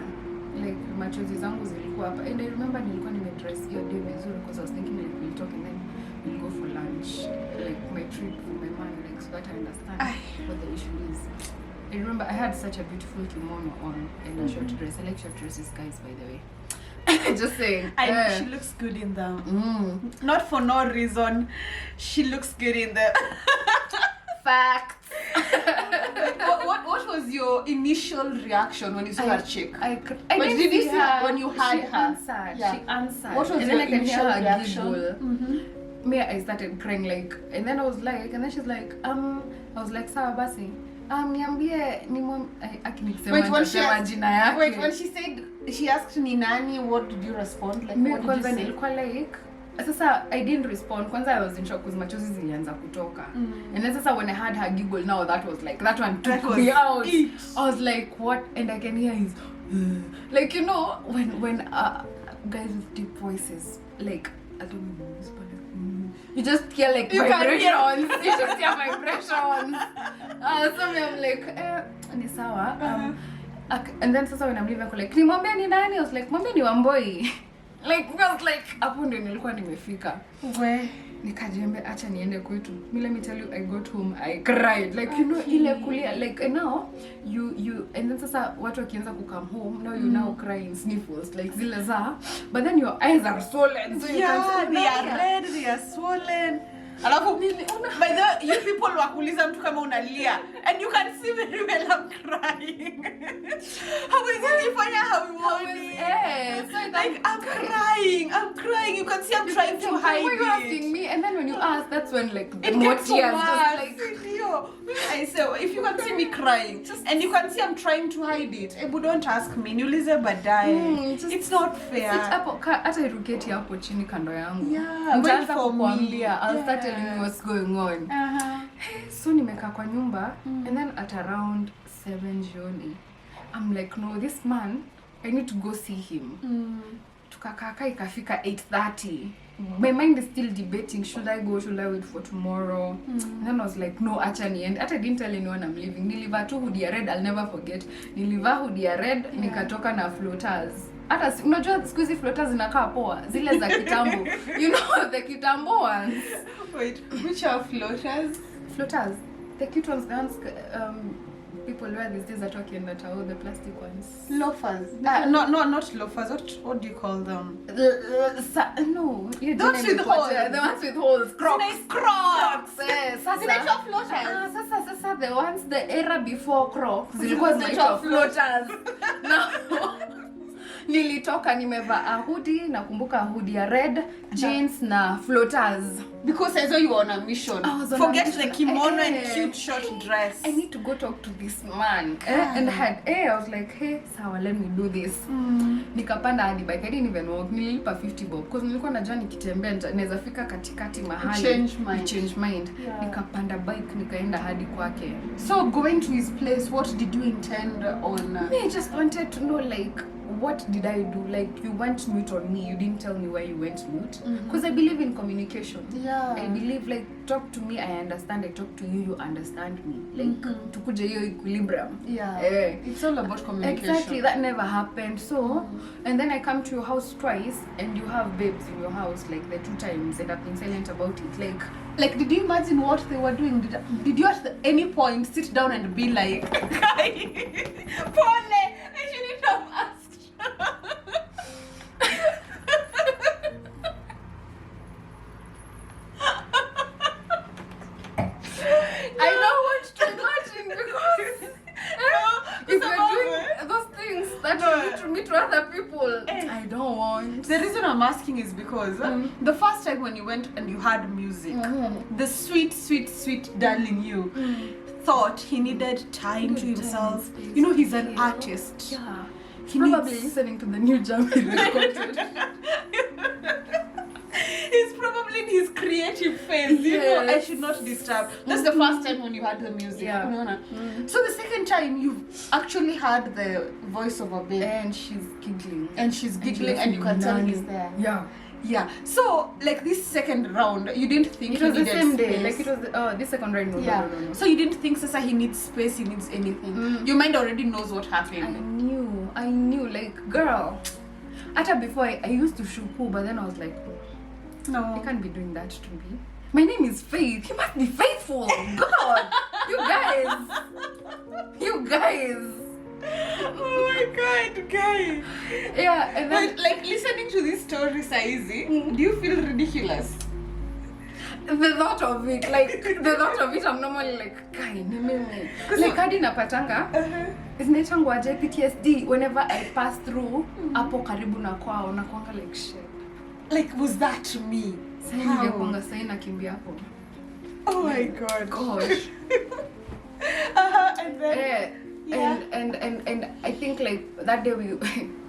Like machozi zangu zilikuwa hapa. And I remember nilikuwa nimedress hiyo day vizuri because I was thinking like we'll talk and then we'll go for lunch. Like my trip for my man, like so that I understand what the issue is. I remember I had such a beautiful kimono on and a short dress. I like short dresses, guys, by the way. Just saying. She looks good in them. Not for no reason. She looks good in them. Facts. What was your initial reaction when you saw her chick? I did you see her when you had her? Answered. Yeah. She answered. What was and your then I can initial hear her reaction? giggle. Me, I started crying like, and then I was like, and then she's like, I was like, sawa basi. Niambie ni nitasema jina yake. Wait, when she said, she asked ni nani, what did you respond? Like, me what did you say? Nilikuwa like, sasa I didn't respond. Kwanza I was in shock because machozi zilianza kutoka. And then sasa when I had her giggle, now that was like, that one took me out. I was like, what? And I can hear his, like, you know, when guys with deep voices, like, I don't know, you just hear like vibrations. You just hear vibrations. So me, I'm like, ni sawa. And then sasa when I'm leaving, I'm like, nimwambia ni nani? I was like, mwambia ni Wamboi. Like, I was like, hapo ndio nilikuwa nimefika. Nikajiambia acha niende kwetu. Let me tell you, I got home, I cried. Like, you know, ile kulia. Like, and now, you, and then sasa watu wakianza ku come home, now you now crying sniffles, like zile za. But then your eyes are swollen. So you can see, they are red, they are swollen. Alafu, by the way, you people wakuliza mtu kama unalia. And you can see very well I'm crying. How is it ifanya hauoni? So like, I'm crying. You can see I'm trying to hide it. Why are you asking me? And then when you ask, that's when like it more gets tears. Like, I say, if you can see me crying, and you can see I'm trying to hide it, Ebu, don't ask me. Niulize baadaye. It's not fair. Hata iruketi hapo chini kando yangu. Yeah, wait for me. I'll start telling you what's going on. So nimekaa kwa nyumba, and then at around 7 jioni, I'm like, no, this man, I need to go see him. Tukakaka ikafika 8:30. My mind is still debating, should I go, should I wait for tomorrow? And then I was like, no, acha niende. Hata I didn't tell anyone I'm leaving. Nilivaa tu hoodie ya red, I'll never forget. Nilivaa hoodie ya red, nikatoka na floaters. Hata unajua siku hizi floaters zinakaa poa, zile za kitambo. You know, the kitambo ones. Wait, which are floaters? Floaters. The cute ones, the ones people wear these days are talking that are all the plastic ones. Loafers. Not loafers. What do you call them? No, you Those with holes. The ones with holes. Crocs. Nice Crocs. Sasa floaters. Sasa the ones the era before Crocs zilikuwa Zinaitwa zinaitwa floaters. No. Nilitoka nimevaa a hoodie, nakumbuka hoodie ya red, jeans na floaters. Because I saw you on a mission. Forget the kimono and cute short dress. I need to go talk to this man. And I was like, hey, sawa, let me do this. Nikapanda hadi bike. I didn't even walk. Nililipa 50 bob. Because nilikuwa najua nikitembea naweza fika katikati mahali. Change mind. Yeah. Nikapanda bike, nikaenda hadi kwake. So going to his place, what did you intend on? I just wanted to know, like, what did I do? Like, you went mute on me. You didn't tell me why you went mute. Because I believe in communication. Yeah. I believe, like, talk to me, I understand. I talk to you, you understand me. Like, tukuje hiyo equilibrium. Yeah. It's all about communication. Exactly. That never happened. So, and then I come to your house twice, and you have babes in your house, like, the 2 times, and I've been silent about it. Like, did you imagine what they were doing? Did you at any point sit down and be like, Pole, I shouldn't have asked. I don't want to imagine because if you're doing those things that you do to me to other people, I don't want. The reason I'm asking is because the first time when you went and you had music, the sweet darling you thought he needed time to himself. You know, he's an artist. Yeah. He probably listening to the new jam he recorded. He's probably in his creative phase. You know, I should not disturb. That's the first time when you had the music. Yeah. So the second time you actually had the voice of a baby. And she's giggling. And you can tell he's there. Yeah. So, like this second round, you didn't think it was he the needed same space. day. Like it was this second round. No. So you didn't think Sasa he needs space, he needs anything. Your mind already knows what happened. I knew. Like, girl. After before I used to shuku, but then I was like, no, I can't be doing that to me. My name is Faith. He must be faithful. God, you guys. Oh my God, guy. Yeah, and then like listening to this story, Saizi, do you feel ridiculous? The thought of it, I'm normally like, guy, ni mimi. Like hadi napatanga, zinaitangwa aje PTSD whenever I pass through hapo karibu na kwao na kuanga like shit. Like, was that me? Sasa ningekuanga sasa nakimbia hapo. Oh my God. Gosh. And then and I think like that day we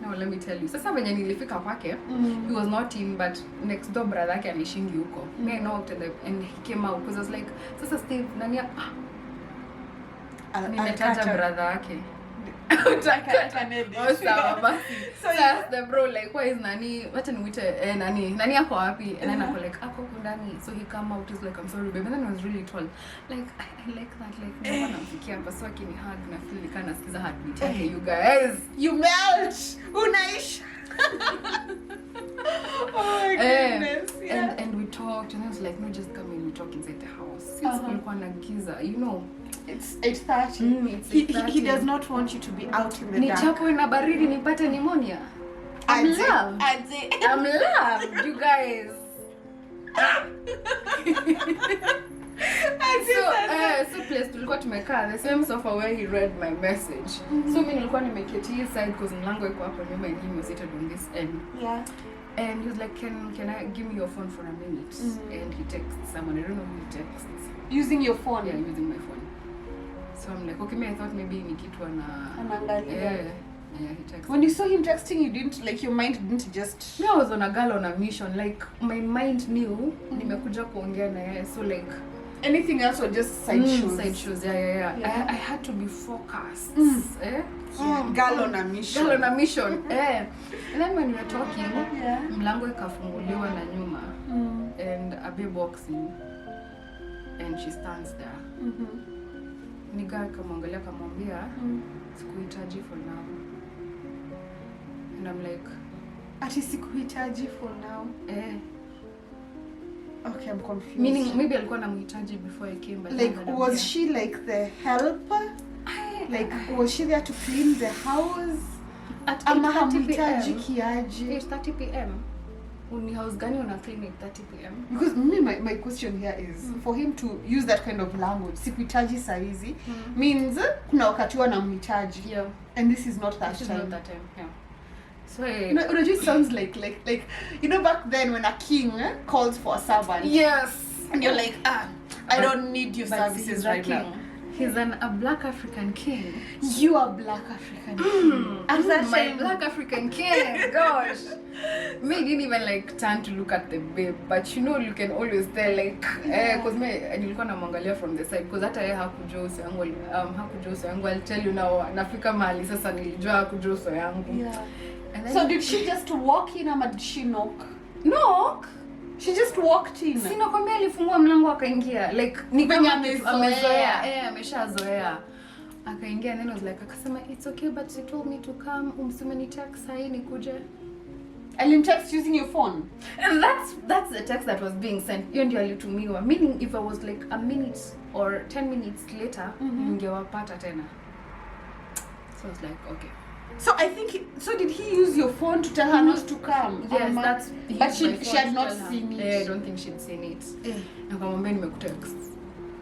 no, let me tell you. Sasa venye nilifika kwake, he was not in, but next door brother yake alishingi huko. Me I knocked and he came out because I was like, Sasa Steve, nani hapa? Nimetaja brother yake. Sawa basi. So yes, the bro like, why is nani? Wacha nimuite nani yako wapi? And then I go like, ako ndani. So he come out, he's like, I'm sorry baby. And then I was really told like, I like that, like no one namfikia hapa, so akini hug na feel like nasikiza heartbeat yake. You guys, you melt. Unaish. Oh my goodness. And we talked, and I was like, no, just come in, we talk inside the house. Since kulikuwa na giza, you know. It's 8:30. He does not want you to be out in the dark. Nichapwe na baridi nipate pneumonia. I'm loved, you guys. So place tulikuwa tumekaa the same sofa where he read my message. So mimi nilikuwa nimeketi hii side because mlango iko hapo nyuma and he was seated on this end. Yeah. And he was like, can I give me your phone for a minute? And he texts someone. I don't know who he texts. Using your phone? Yeah, using my phone. So I'm like, okay, I thought maybe ni kitu anaangalia. Yeah, he texted. When you saw him texting, you didn't, like, your mind didn't just... No, I was on a girl on a mission. Like, my mind knew nimekuja kuongea na yeye. So like, anything else was just side shows? Side shows, yeah. I had to be focused. Girl on a mission. Girl on a mission. And then when we were talking, mlango ikafunguliwa na nyuma. And a babe walks in. And she stands there. Niga kamwangalia kamwambia, sikuhitaji for now. And I'm like, ati sikuhitaji for now? Okay, I'm confused. Meaning maybe alikuwa namhitaji before I came, but like was she like the helper? Like, was she there to clean the house? At Ama 8:30 hamhitaji p.m. kiaje? 8:30 p.m. Uni house gani una clean 8:30 p.m. Because my question here is for him to use that kind of language, sikuhitaji saa hizi, means kuna wakati wanamhitaji. Yeah. And this is not that This is time. not that time. Yeah. So It just sounds like you know, back then when a king calls for a servant. yes. And you're like, I don't need your But services he's right a now. king. He's a black African king. You are black African king. At that My time, black African king. Gosh. Me didn't even like turn to look at the babe, but you know you can always tell like cause me nilikuwa namwangalia from the side cause hata yeye hakujua uso yangu hakujua uso yangu. I'll tell you now, nafika mahali sasa nilijua hakujua uso yangu. Yeah. And then So did she just walk in or did she knock? knock? She just walked in. Sina kwambia alifungua mlango akaingia like ni Venye kama amezoea. ameshazoea. Akaingia and then was like akasema it's okay but she told me to come umseme text sahi nikuje. Alim text using your phone. And that's the text that was being sent. Hiyo ndio alitumiwa. Meaning if I was like a minute or 10 minutes later, ningewapata tena. So I was like, okay. So I think so did he use your phone to tell her not to come? Yes, that's but she had not seen it. Yeah, I don't think she'd seen it. Nikamwambia nimekutext.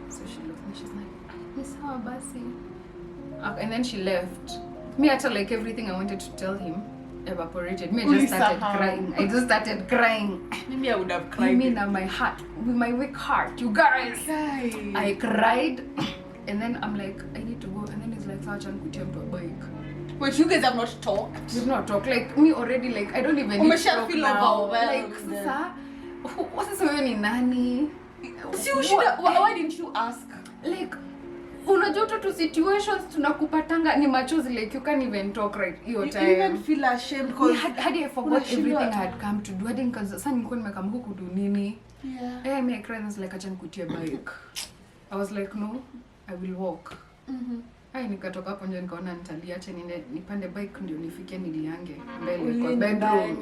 So she looked and she's like, "Ni sawa basi." And then she left. Me after like everything I wanted to tell him evaporated. Me I just started crying. I just started crying. Maybe I would have I cried. mean, my heart, with my weak heart, you guys. I cried, and then I'm like, I need to go. And then he's like, Sachan, could you have to a bike? But you guys have not talked. We've not talked. Like me already. Like I don't even need to talk feel now. overwhelmed. Like, sasa, what is wewe ni nani? See, you should have, why didn't you ask? Like, unajua tu situations tunakupatanga ni machozi like you can't even talk right hiyo time. You even feel ashamed because hadi I forgot everything I had come to do. Hadi sasa nilikuwa nimekam huku do nini? Yeah. Me I cried and was like acha nikutie bike. I was like no, I will walk. Nikatoka hapo nje nikaona nitaliacha nipande bike ndio nifike niliange mbele kwa bedroom.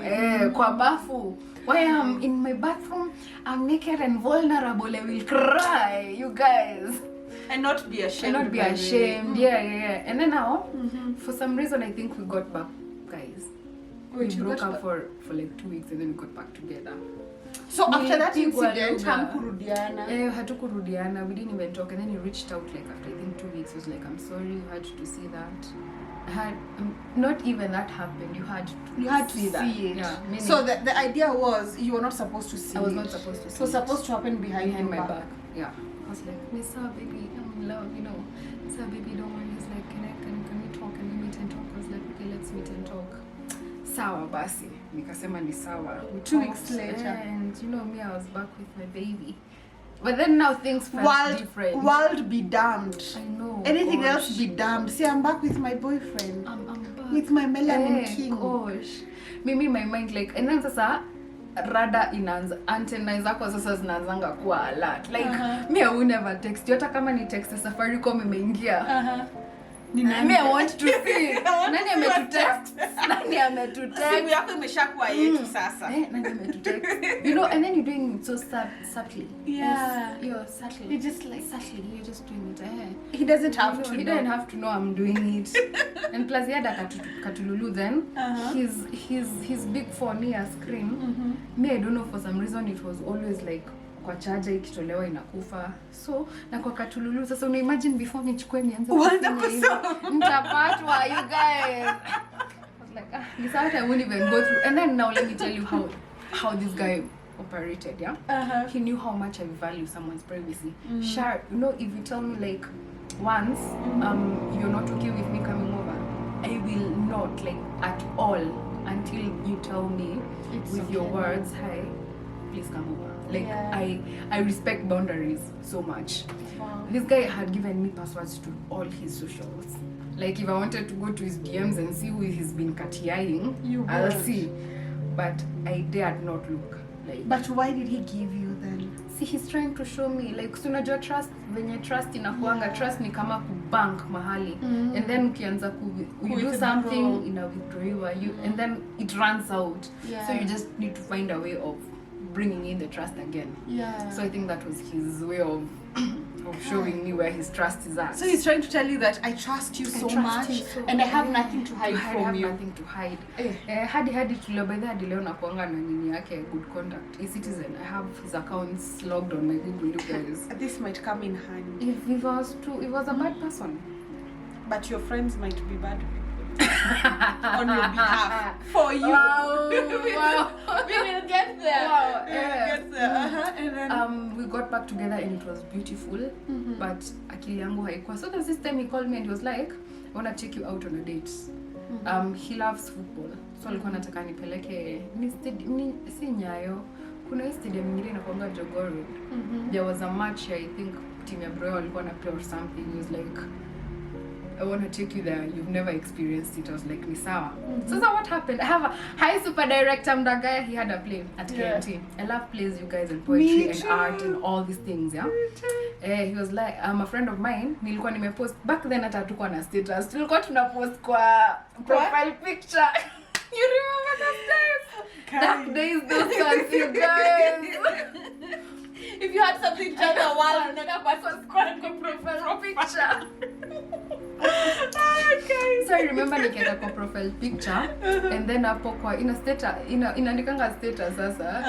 Kwa bafu. Why I'm in my bathroom, I'm naked and vulnerable. I will cry, you guys. And not be ashamed. And not be ashamed. Yeah. And then now, for some reason, I think we got back, guys. We broke up for like 2 weeks and then we got back together. So after that incident, hamkurudiana. Hatukurudiana. We didn't even talk. And then he reached out like after I think 2 weeks. He was like, I'm sorry you had to see that. Not even that happened. You had to see that. It. Yeah. So the idea was you were not supposed to see it. I was not supposed to see it. It was supposed to happen behind my back. Yeah. I was like, Misa, baby, I'm in love, you know. Misa, baby, don't worry. He's like, can we talk? Can we meet and talk? I was like, okay, let's meet and talk. Sawa basi. Nikasema ni sawa. 2 weeks later. And you know me, I was back with my baby. But then now things felt different. World be damned. I know. Anything else be damned. See, I'm back with my boyfriend. I'm back. With my melanin king. Gosh. Maybe my mind like, and then sasa, rada inaanza antenna zako sasa zinaanzanga kuwa alert like me I will never text you hata kama ni text Safaricom imeingia me I want to see nani ametutext simu yako imeshakuwa yetu sasa nani ametutext you know and then you're doing it so subtly you're subtly you just like subtly you're just doing it he doesn't have to he doesn't have to know I'm doing it and plus yada katululu then his big phone near screen me I don't know for some reason it was always like kwa charger ikitolewa inakufa so na kwa katululu sasa una imagine before nichukue nianze nitapatwa you guys I was like this out I won't even go through and then now let me tell you how this guy operated he knew how much I value someone's privacy sure you know if you tell me like once you're not okay with me coming over I will not like at all until you tell me with your words hi please come over like I respect boundaries so much. This guy had given me passwords to all his socials. Like if I wanted to go to his DMs and see who he's been cattying, I'll see. But I dared not look. Like, but why did he give you then? See, he's trying to show me like unajua trust venye trust inakuanga trust ni kama kubank mahali and then ukianza you do something ina withdraw you and then it runs out. So you just need to find a way of bringing in the trust again. Yeah. So I think that was his way of of showing me where his trust is at. So he's trying to tell you that I trust you so much and I have nothing to hide from you. I have nothing to hide. Hadi tulio by the hadi leo nakuanga na nini yake good conduct. eCitizen, I have his accounts logged on my Google, you guys. This might come in handy. If he was a bad person. But your friends might be bad people. On your behalf. For you. Wow. We will get there. Wow. We will get there. And then we got back together and it was beautiful. But akili yangu haikuwa. So there's this time he called me and he was like, I want to take you out on a date. He loves football. So alikuwa anataka nipeleke si Nyayo. Kuna hii stadium nyingine inakuanga Jogoo Road. There was a match, I think team ya Bro walikuwa na play or something. He was like, I want to take you there. You've never experienced it. I was like, ni sawa. So what happened? I have a high super director Mdagaya. He had a play at KMT. I love plays, you guys, and poetry and art and all these things, yeah. He was like, I'm a friend of mine. Nilikuwa nimepost back then hata hatukuwa na status. Tulikuwa tunapost kwa profile picture. You remember those days? Dark days, those ones, you guys. If you had something to tell the world, another person's profile picture. Okay. So I remember nikienda kwa profile picture and then hapo kwa ina status inaandikanga status sasa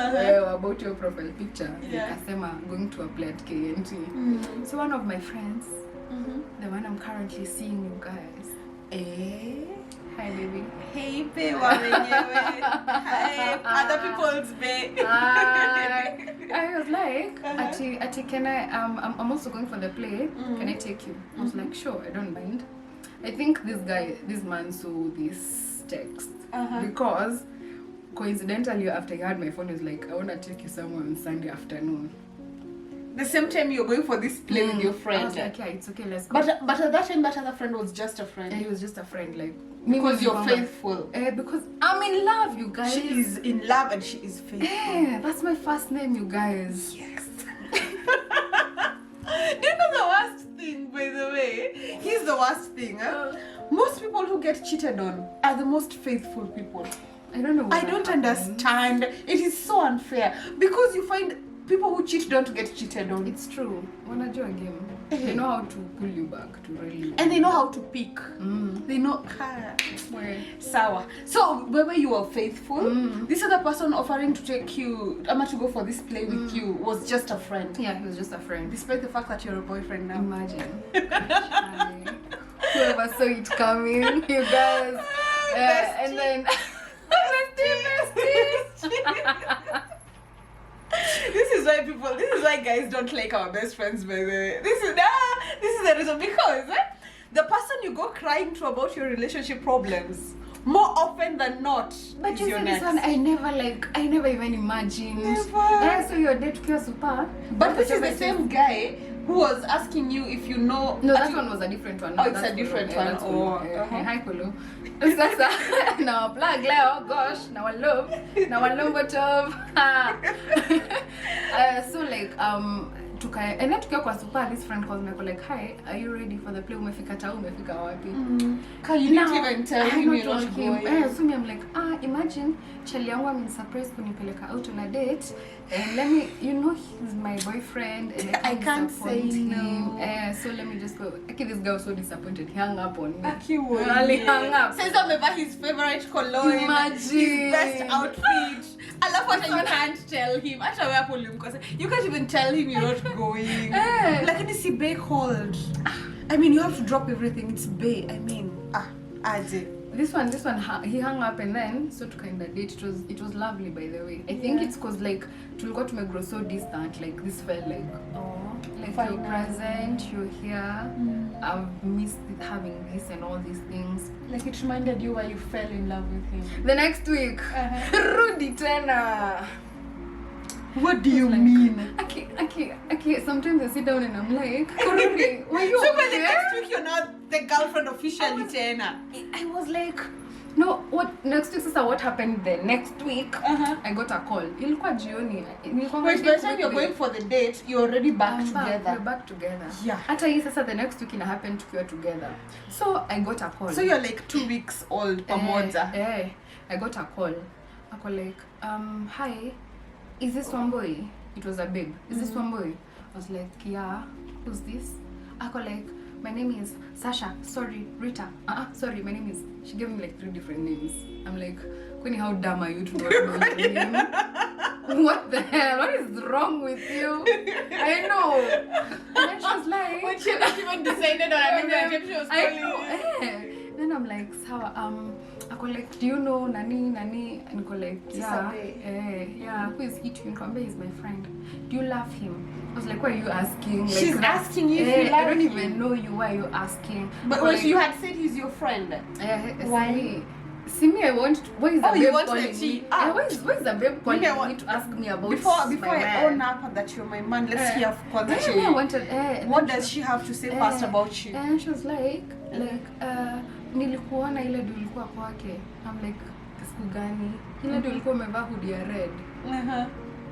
about your profile picture. Nikasema going to apply at KNT. So one of my friends, the one I'm currently seeing, you guys. Hi baby. Hey babe, Hi, other people's babe. I was like, Ati, can I? I'm also going for the play. Can I take you? I was like, sure, I don't mind. I think this man saw this text because coincidentally after he had my phone, he was like, I want to take you somewhere on Sunday afternoon. The same time you're going for this play with your friend. I was like, yeah, it's okay, let's go. But at that time, that other friend was just a friend. He was just a friend, like. Because you're faithful. Because I'm in love, you guys. She is in love and she is faithful. That's my first name, you guys. Yes. Do you know the worst thing, by the way? Here's the worst thing. Most people who get cheated on are the most faithful people. I don't know. I don't understand. It is so unfair. Because you find people who cheat don't get cheated on. It's true. Wanajua game. They know how to pull you back to really. And they know how to pick. They know. Sawa. So, whether you are faithful, this other person offering to take you, to go for this play with you, was just a friend. Yeah, he was just a friend. Despite the fact that you're a boyfriend now. Imagine. Whoever saw it coming, you guys. And then. This is why guys don't like our best friends, by the way. This is the reason, because the person you go crying to about your relationship problems more often than not but is you your see next. This one, I never even imagined. Never. So your date tukiwa super. But this is the same guy who was asking you if you know. No, that one was a different one. Oh, it's a different one. Hi, Kulu. Sasa now plug Leo, gosh, now I love bottom. So like and then tukiwa kwa super, this friend calls me like, hi, are you ready for the play? Umefika wapi? You didn't even tell him you're not going. So me, I'm like, imagine Charlie yangu amensurprise kunipeleka out on a date, and let me, he's my boyfriend and I can't say no. So let me just go. Okay, this guy was so disappointed. He hung up on me. He hung up. Says I'm his favorite cologne. Imagine. His best outfit. I love what you can't tell him. You can't even tell him you're not going. Like in the bay cold. I mean, you have to drop everything. It's bay. I mean, Aje. This one, he hung up and then so to kind of date. It was lovely, by the way. I think it's cause like tulikuwa tumegrow so distant. Like this felt like like you're present, you're here. I've missed having this and all these things. Like it reminded you why you fell in love with him. The next week, Rudy tena. What do you mean? Okay. Sometimes I sit down and I'm like, Rudy, were you so by the next week you're not the girlfriend officially tena? I was like, no, what next week, sister, what happened the next week? I got a call. Ilikuwa jioni. Wait, by the time you're going for the date, you're already back together. We're back together. Yeah. Hata hii sasa the next week ina happen tukiwa together. So I got a call. So you're like 2 weeks old pamoja. I got a call. I call like, hi, is this Wambui? It was a babe. Is this Wambui? I was like, yeah, who's this? Ako like, my name is Sasha. Sorry, Rita. Sorry, my name is... She gave me like 3 different names. I'm like, Queenie, how dumb are you to not know your name? What the hell? What is wrong with you? I know. And then she was like... When she not even decided on a name, she was calling you. Then I'm like, Sawa, ako like, do you know Nani? And ako like, yeah. Yeah, who is he to you? Kwambe, he's my friend. Do you love him? I was like, why are you asking? Like, She's asking you if you I love don't him. even know you. Why are you asking? But when you had said he's your friend. Why? See me, I want... What is the babe you want calling the tea? me? What is the babe calling Maybe I me want- to ask me about Before my I man? own up that you're my man, let's hear from Then I wanted... What does she have to say first about you? And she was like, nilikuona ile ndio ulikuwa kwake. I'm like, siku gani? Ile ndio ulikuwa umevaa hoodie ya red.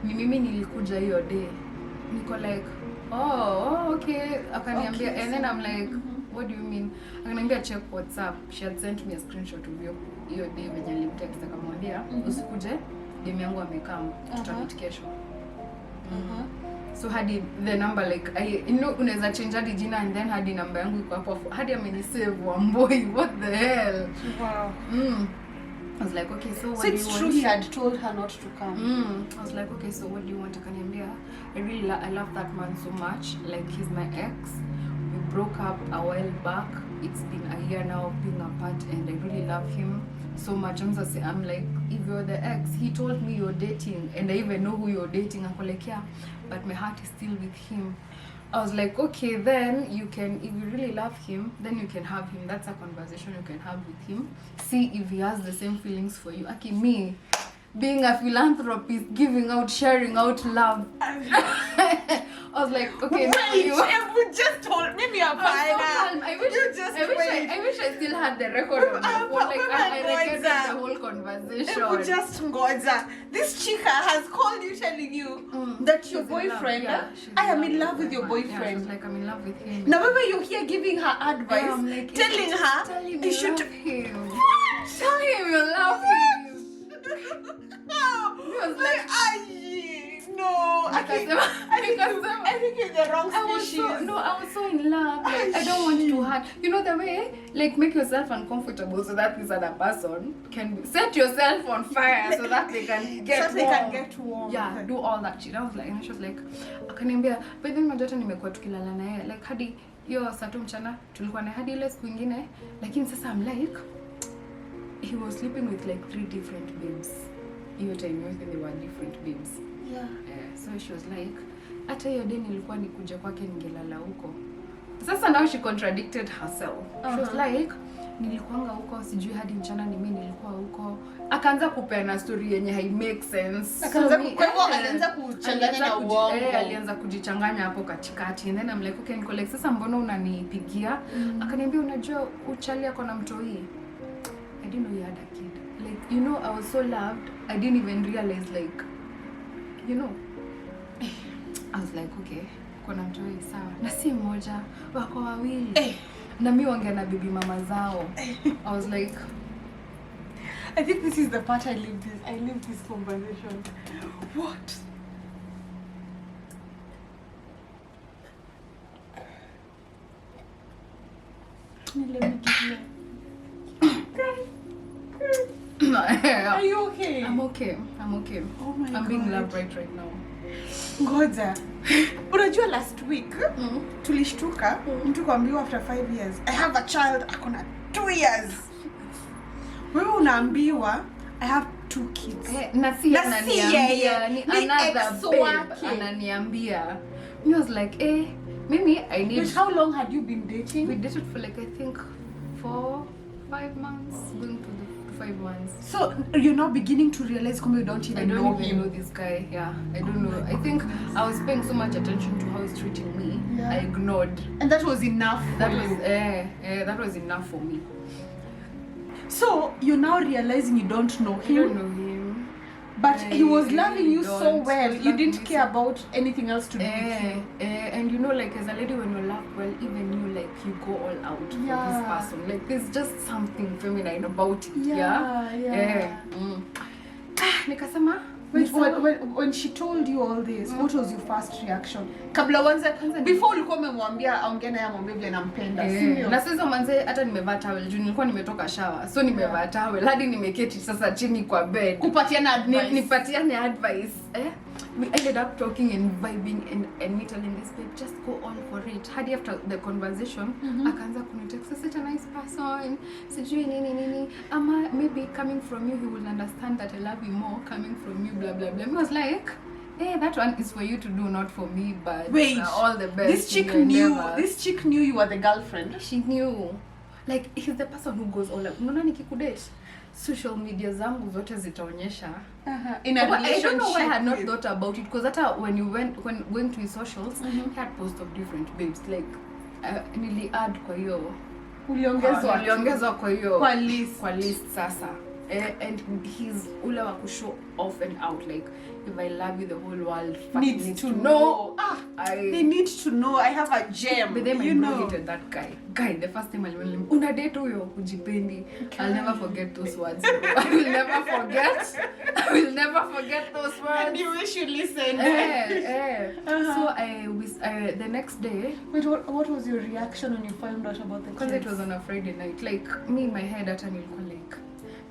Ni mimi nilikuja hiyo day. Niko like, oh, okay. Akaniambia, Okay, and then I'm like, what do you mean? Akaniambia check WhatsApp. She had sent me a screenshot of hiyo day venye alimtext akamwambia, usikuje, demu yangu amekam, tutamit kesho. So hadi the number like unaweza change hadi jina and then hadi number yangu iko hapo, hadi amenisave Wamboi. What the hell? Wow. I was like, okay, so what So do you it's want? true he had told her not to come. I was like, okay, so what do you want? Akaniambia, I really I love that man so much. Like, he's my ex. We broke up a while back. It's been a year now being apart, and I really love him so much. I'm like, if you're the ex, he told me you're dating, and I even know who you're dating. I'm like, yeah, but my heart is still with him. I was like, okay, then you can, if you really love him, then you can have him. That's a conversation you can have with him. See if he has the same feelings for you. Okay, me, being a philanthropist, giving out, sharing out love. I was like, okay, now Wait, you... you just told me a fine. I wish I still had the record on my phone. Like, I recorded the whole conversation. Just ngoja. This chica has called you telling you that your She's in love. boyfriend, Yeah, she's I am in love love with your my man. Yeah, boyfriend. she's like, I'm in love with him. Now remember you're here giving her advice, Yeah, I'm like, telling her tell him you you should... love him. What? Tell him you love him. No, was like- no, I think you're the wrong I was species. so in love. Like, I don't want to hurt. You know the way, like, make yourself uncomfortable so that this other person can set yourself on fire so that they can get so they can get warm. Yeah, do all that shit. I was like, and she was like, akaniambia, but then majota nimekuwa tukilala na yeye, like hadi hiyo saa 2 mchana tulikuwa na hadi ile siku nyingine, lakini sasa I'm like, he was sleeping with like 3 different babes. Hiyo time yote they were different babes. Yeah. So she was like, hata hiyo day nilikuwa nikuja kwake ningelala huko. Sasa now she contradicted herself. She was like, nilikuanga huko sijui hadi mchana ni mimi nilikuwa huko. Akaanza kupeana story yenye hai make sense. Alianza kuchanganya na uongo. Alianza kujichanganya hapo katikati. And then I'm like, okay, niko like, sasa mbona unanipigia? Akaniambia, unajua uchali ako na mtoi. I didn't know he had a kid. Like, you know, I was so loved. I didn't even realize, like, you know, I was like, okay, kuna mtoi sawa. Na si moja, wako wawili. Na mimi wange na bibi mama zao. I was like, I think this is the part I lived this conversation. What? Let me give you. Are you okay? I'm okay. Oh my I'm being God. loved right now. Ngoja. Unajua last week tulishtuka mtu kuambiwa after 5 years I have a child akona 2 years. Wewe unaambiwa I have 2 kids. Na si Na ananiambia, ni ni another ex babe wake. ananiambia. I was like, mimi I need... But how long had you been dating? We dated for like, I think 4-5 months, going to 5 months. So you're now beginning to realize you don't even I know don't even him. know this guy. Yeah, I don't know. I think I was paying so much attention to how he's treating me. Yeah. I ignored. And that was enough. That for was you. that was enough for me. So you're now realizing you don't know I him. don't know him. But he was loving you so don't. well. He was You loving didn't me care so- about anything else to do with him. And you know, like as a lady, when you love well, even you like you go all out for Yeah. this person. Like there's just something feminine about it. Yeah. Nikasema, Wait, when she told you all this, what was your first reaction? Kabla wanze, before ulikuwa umemwambia aongee naye amwambie vile nampenda, si ndio? Na sasa manze hata nimevaa towel juu nilikuwa nimetoka shower. So nimevaa towel hadi nimeketi sasa chini kwa bed. Kupatiana advice. Nipatiane advice. We ended up talking and vibing and me telling this babe just go on for it. Hadi after the conversation, akaanza kunitext, such a nice person. Sijui nini. Ama maybe coming from you he will understand that I love you more coming from you blah blah blah. I was like, hey, that one is for you to do, not for me, but wait, all the best. This chick knew you were the girlfriend. She knew. Like he's the person who goes all up. Unaona nikikudate, social media zangu zote zitaonyesha. In a relationship. I don't know why I had not thought about it, because that when you went to his socials, he had posts of different babes. Like nili add kwa hiyo. Uliongezwa kwa hiyo. Kwa list sasa. And he's ule wa kushow off and out, like if I love you the whole world needs to know. They need to know I have a gem. But then I hated that guy the first time I met him. Una date huyo kujipendi. I'll never forget those words. I will never forget those words. And you wish you listened. So the next day. Wait, what was your reaction when you found out about the Because it was on a Friday night. Like me in my head hata nilikuwa like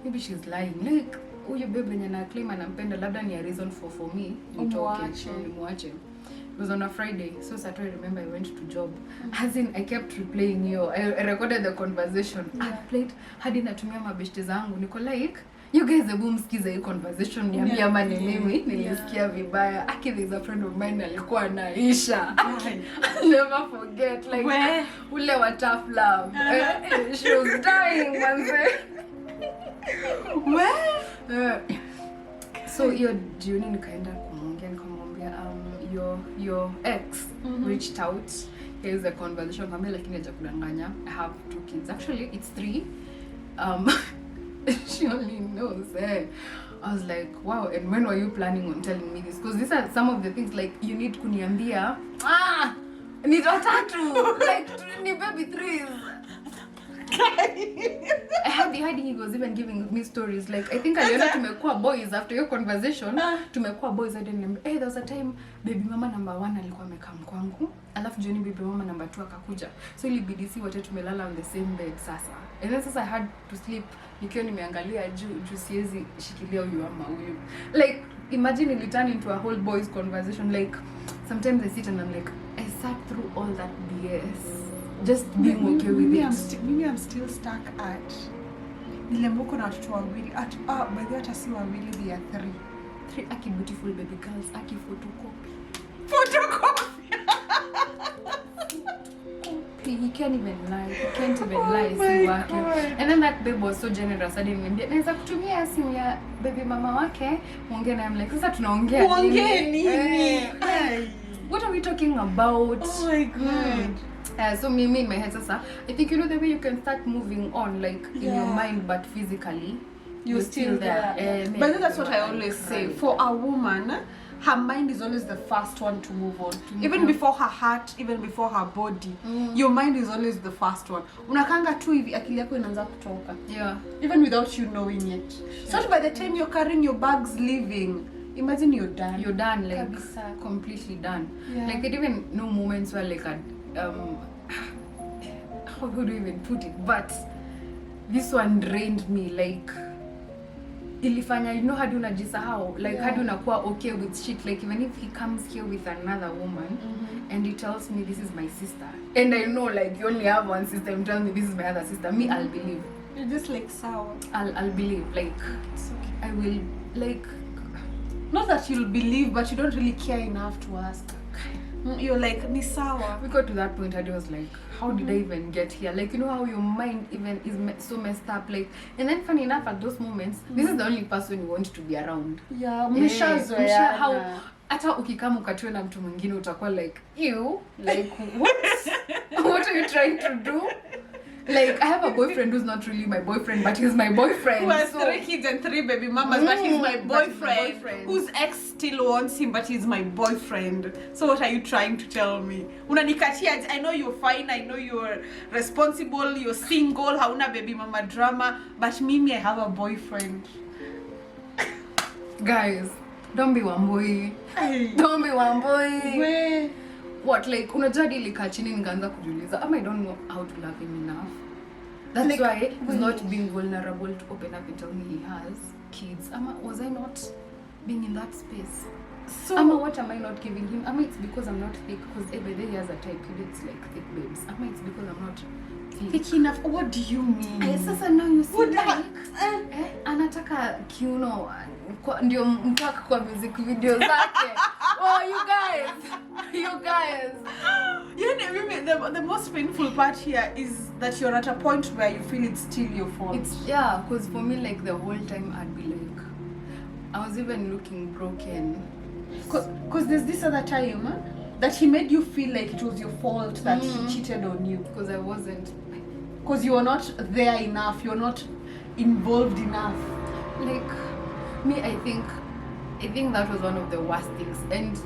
maybe she's lying. Like huyo babe yenye na claim anampenda labda ni a reason for me nimwache. It was on a Friday, so Saturday I remember I went to job. As in I kept replaying you. I recorded the conversation. I played hadi natumia mabeshte zangu. Niko like you guys the boom skiza hii conversation niambie ama ni mimi nilisikia vibaya. Aki there's a friend of mine alikuwa anaisha. I'll never forget like ule wa tough love. She was dying manze. So hiyo jioni nikaenda kumwongea nikamwambia your ex reached out. Here's a conversation kamili lakini hajakudanganya. I have 2 kids. Actually it's 3. She only knows. I was like, wow, and when were you planning on telling me this? Because these are some of the things like you need kuniambia. Ni 3. Like ni baby 3s. Hadi he was even giving me stories like I think aliona tumekuwa boys after your conversation. Tumekuwa boys. I didn't remember. Hey, there was a time baby mama number 1 alikuwa amekaa kwangu, alafu jioni baby mama number 2 akakuja, so ilibidi si wote tumelala on the same bed sasa. And then sasa I had to sleep nikiwa nimeangalia juu siwezi shikilia huyu ama huyu. Like imagine it turned into a whole boys conversation. Like sometimes I sit and I'm like I sat through all that BS just being okay with it. Maybe I'm still stuck at nilembuko na watoto wawili at by the way hata si wawili, they are 3 aki beautiful baby girls, aki photocopy. He can't even lie. Si wake. And then that babe was so generous. I didn't even naweza kutumia simu ya baby mama wake muongee na I'm like sasa tunaongea nini? What are we talking about? Oh my god. So me in my head sasa I think you know the way you can start moving on like in your mind but physically you're still there. But that's what I always say. For a woman, her mind is always the first one to move on. Even before her heart, even before her body. Your mind is always the first one. Unakanga tu hivi akili yako inaanza kutoka. Yeah. Even without you knowing it. So by the time you're carrying your bags leaving, imagine you're done. You're done, like completely done. Yeah. Like it even no moments where like how do you even put it? But this one drained me like ilifanya, you know, hadi unajisahau like hadi unakuwa okay with shit, like even if he comes here with another woman and he tells me this is my sister and I know like you only have one sister and tell me this is my other sister, me I'll believe. You're just like sour. I'll believe, like it's okay. I will, like not that you'll believe but you don't really care enough to ask. You're like ni sawa. We got to that point and I was like how did I even get here? Like you know how your mind even is so messed up, like, and then funny enough at those moments this is the only person you want to be around. Yeah, mshazoea. How hata ukikama ukatiwe na mtu mwingine utakuwa like you like what are you trying to do? Like I have a boyfriend who's not really my boyfriend but he's my boyfriend. Who has 3 kids and 3 baby mamas but he's my boyfriend. Whose ex still wants him but he's my boyfriend. So what are you trying to tell me? Unanikatia, I know you're fine, I know you're responsible, you're single, hauna baby mama drama, but mimi I have a boyfriend. Guys, Don't be Wambui. Don't be Wambui. Where? What, like, unajua hadi nilikaa chini nikaanza kujiuliza, I don't know how to love him enough. That's like, why he's not being vulnerable to open up and tell me he has kids. Was I not being in that space? So what am I not giving him? It's because I'm not thick, because every day he has a type, it's like thick babes. It's because I'm not thick enough. What do you mean? Sasa now you see like anataka kiuno ndio mtaka kwa music video zake. Oh, you guys. The most painful part here is that you're at a point where you feel it's still your fault. Because for me, like, the whole time I'd be like, I was even looking broken. Because there's this other time that he made you feel like it was your fault that he cheated on you. Because I wasn't. Because you were not there enough. You're not involved enough. Like, me, I think that was one of the worst things.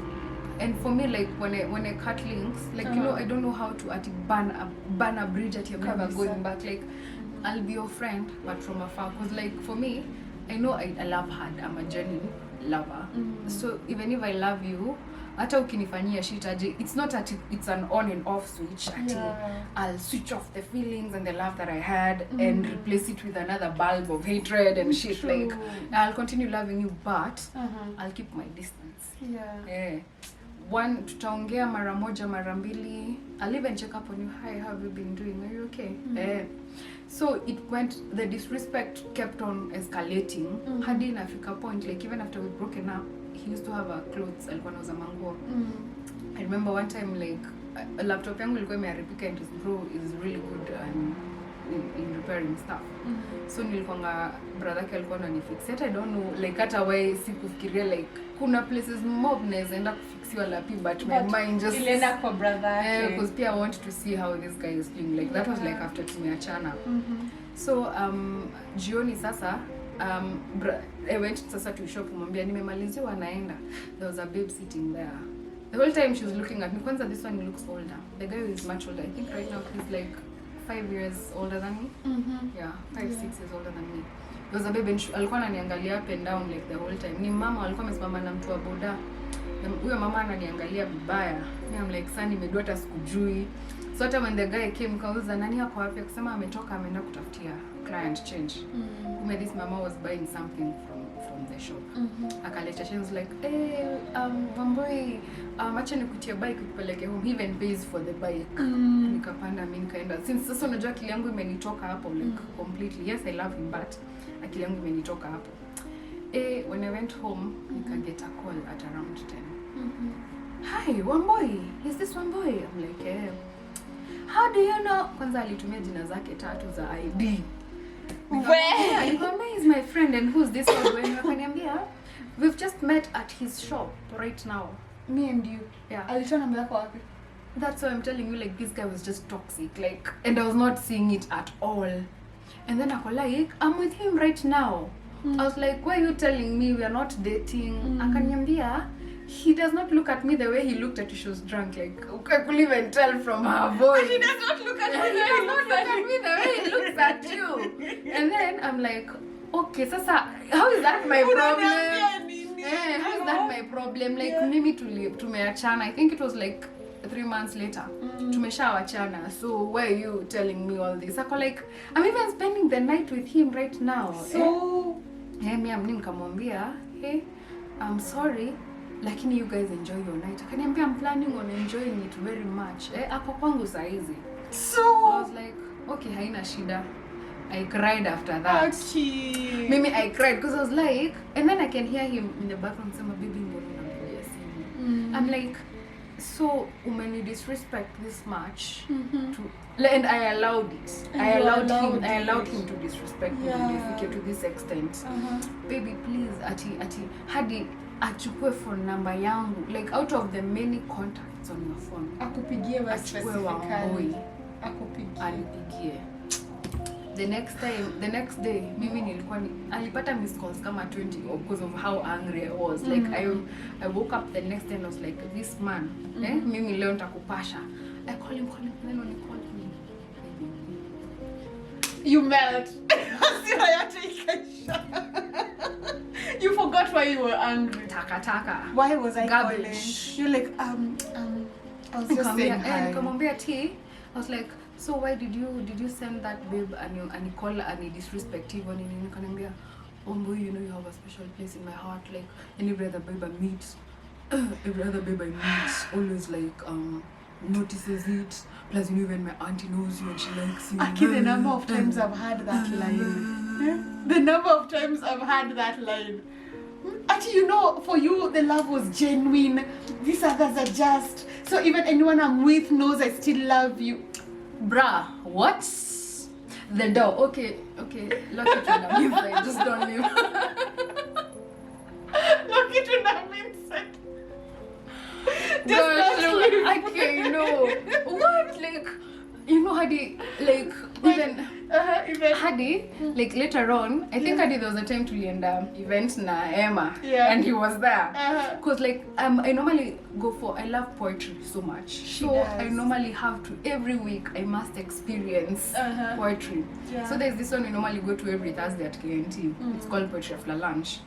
And for me, like, when I cut links, like, you know, I don't know how to burn a bridge that you're never going back. Like, I'll be your friend, but from afar. Because, like, for me, I know I love hard. I'm a genuine lover. So even if I love you, hata ukinifanyia shit aje, it's not that it's an on and off switch. I'll switch off the feelings and the love that I had and replace it with another bulb of hatred and shit. True. Like, I'll continue loving you, but I'll keep my distance. One, tutaongea mara moja mara mbili. I'll even check up on you. Hi, how have you been doing? Are you okay? So the disrespect kept on escalating. Hadi inafika point, like, even after we'd broken up, he used to have a clothes, alikuwa anauza manguo. I remember one time, like, a laptop yangu ilikuwa imeharibika and his bro is really good in repairing stuff. So nilikuanga brother yake alikuwa ananifix. I don't know, like, hata why sikufikiria, like, kuna places mob naenda kufixiwa lapi, but my mind just ilienda kwa brother yake. Because pia I want to see how this guy is doing. Like, that was like after tumeachana. So jioni sasa I went sasa to shop kumwambia nimemaliziwa naenda. There was a babe sitting there. The whole time she was looking at me. Kwanza this one looks older. The guy is much older. I think right now he's like 5 years older than me. Yeah, 5-6 years older than me. There was a babe and alikuwa ananiangalia up and down like the whole time. Ni mama alikuwa amesimama na mtu wa boda. Huyo mama ananiangalia vibaya. I'm like, sasa nimedua hata sikujui. So hata when the guy came kauza nani yako wapi, akasema ametoka ameenda kutafutia client change. This mama was buying something from the shop. Akaleta, she was like, hey, Wambui, acha nikutie bike kupeleke home. He even pays for the bike. Nikapanda mimi nikaenda. Since sasa unajua akili yangu imenitoka hapo like completely. Yes, I love him, but akili yangu imenitoka hapo. When I went home, nika get a call at around 10. Hi, Wambui. Is this Wambui? I'm like, yeah. How do you know? Kwanza alitumia jina zake 3 za ID. Where? Is my friend, and who's this one? Wakaniambia, we've just met at his shop right now. Me and you. Yeah. Alitoa namba yako wapi? That's why I'm telling you, like, this guy was just toxic, like, and I was not seeing it at all. And then I was like, I'm with him right now. I was like, why are you telling me we are not dating? Akaniambia, he does not look at me the way he looked at you. She was drunk, like, I couldn't even tell from her voice. He does not look at me. He does not look at me the way he looks at you. And then I'm like, okay, sasa, how is that my problem? How is that my problem? Like, mimi tumeachana. I think it was like 3 months later. Tumeshawachana. So why are you telling me all this? Ako like, I'm even spending the night with him right now. So, mimi nikamwambia, hey, I'm sorry, lakini you guys enjoy your night. Akaniambia, I'm planning on enjoying it very much. Ako kwangu saizi. So I was like, okay, haina shida. I cried after that. Okay. Mimi, I cried because I was like, and then I can hear him in the background saying, baby, I'm like, so umeni disrespect this much and I allowed it. I allowed him to disrespect me to this extent. Baby, please, ati hadi achukue phone number yangu, like, out of the many contacts on your phone, akupigie wa specifically, alipigie. The next day mimi nilikuwa alipata missed calls kama 20 because of how angry I was. Like, I woke up the next day and I was like, this man, mimi leo nitakupasha. I call him, then when he called me, you melt. You forgot why you were angry. Taka. Why was I Garbage. calling? You're like, I was just saying hi. Nikamwambia tea. I was like, so why did you send that babe and you call and you disrespect him and you nikamwambia, oh boy, you know you have a special place in my heart, like every other babe I meet, always like notices it. Plus, you know, even my auntie knows you and she likes you. Aki, the number of times I've had that line. The number of times I've had that line. Actually, you know, for you, the love was genuine. These others are just. So even anyone I'm with knows I still love you. Bruh, what? The door. Okay. Lock it when I'm inside. Just don't leave. Lock it when I'm inside. Gosh, okay, no. What? Like, you know, Hadi, like, even Hadi, like later on, I think Hadi, there was a time to end event na Emma, and he was there. Cause like I normally I love poetry so much. I normally have to every week I must experience poetry. So there's this one we normally go to every Thursday at KNT. It's called Poetry After Lunch.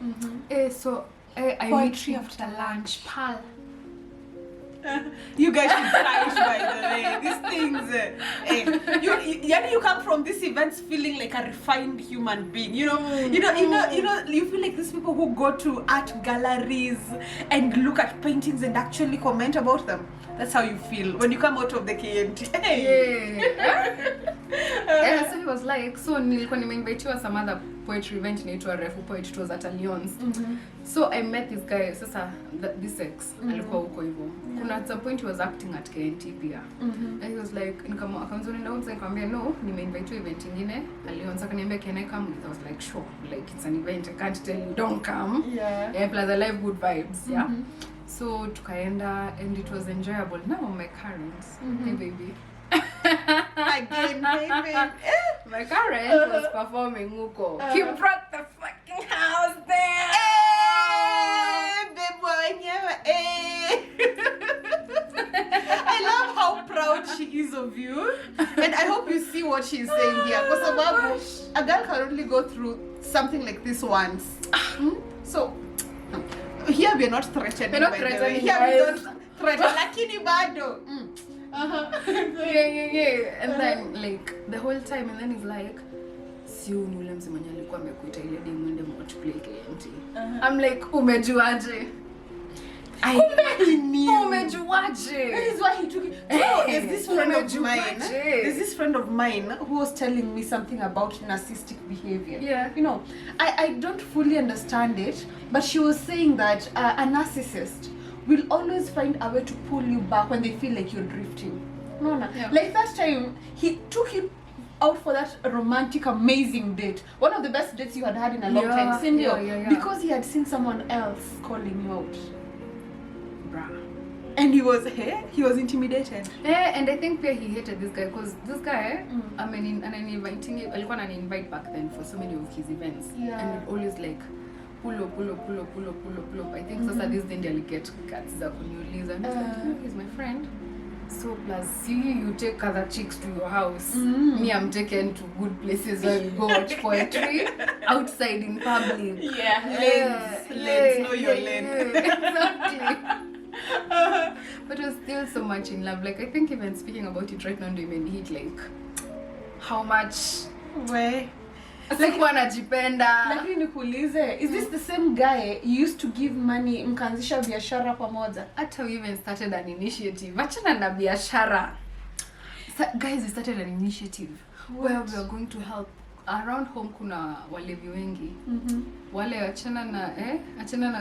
So I Poetry meet After lunch, pal. You guys should try it, by the way. These things, you come from these events feeling like a refined human being. You feel like these people who go to art galleries and look at paintings and actually comment about them. That's how you feel when you come out of the KNT. So he was like, so nilikuwa nimeinvitiwa some other poetry event inaitwa Refu Poetry, it was at Alliance. So I met this guy, sasa this ex alikuwa huko hivyo. Kuna at some point he was acting at KNT pia. And he was like, akaanza nenda huko, nikamwambia no, nimeinvitiwa event nyingine Alliance. Akaniambia can I come? I was like sure, like it's an event, I can't tell you don't come. Plus I live good vibes. So tukaenda and it was enjoyable. Now my current, hey baby. Again, baby. My current was performing huko. He brought the fucking house there. I love how proud she is of you, and I hope you see what she's saying here. Because a girl can only go through something like this once. So here we are not threatening. We're not threatening. Here we don't threaten. Lakini bado. And then like the whole time, and then he's like, sio ni ule mzee mwenye alikuwa amekuita ile day mwende watch play KNT. I'm like, umejuaje? Umejuaje? That is why he took it. There's this friend of mine. There's this friend of mine who was telling me something about narcissistic behavior. You know, I don't fully understand it, but she was saying that a narcissist will always find a way to pull you back when they feel like you're drifting. Like that time, he took you out for that romantic, amazing date. One of the best dates you had in a long time, because he had seen someone else calling you out. And he was intimidated. And I think he hated this guy because this guy, alikuwa anani-invite back then for so many of his events. And we'd always like pull up. I think sasa this then they'll get guts za kuniuliza. And like, he's my friend. So plus you take other chicks to your house. Me, I'm taken to good places where we go watch poetry outside in public. Lanes, know your lane. Exactly. But I was still so much in love. Like I think even speaking about it right now, do even hit like how much where like wanajipenda. Lakini nikuulize, is this the same guy you used to give money mkaanzisha biashara pamoja? Hata we even started an initiative. Achana na biashara. Guys, we started an initiative where we are going to help around home. Kuna walevi wengi. Wale achana na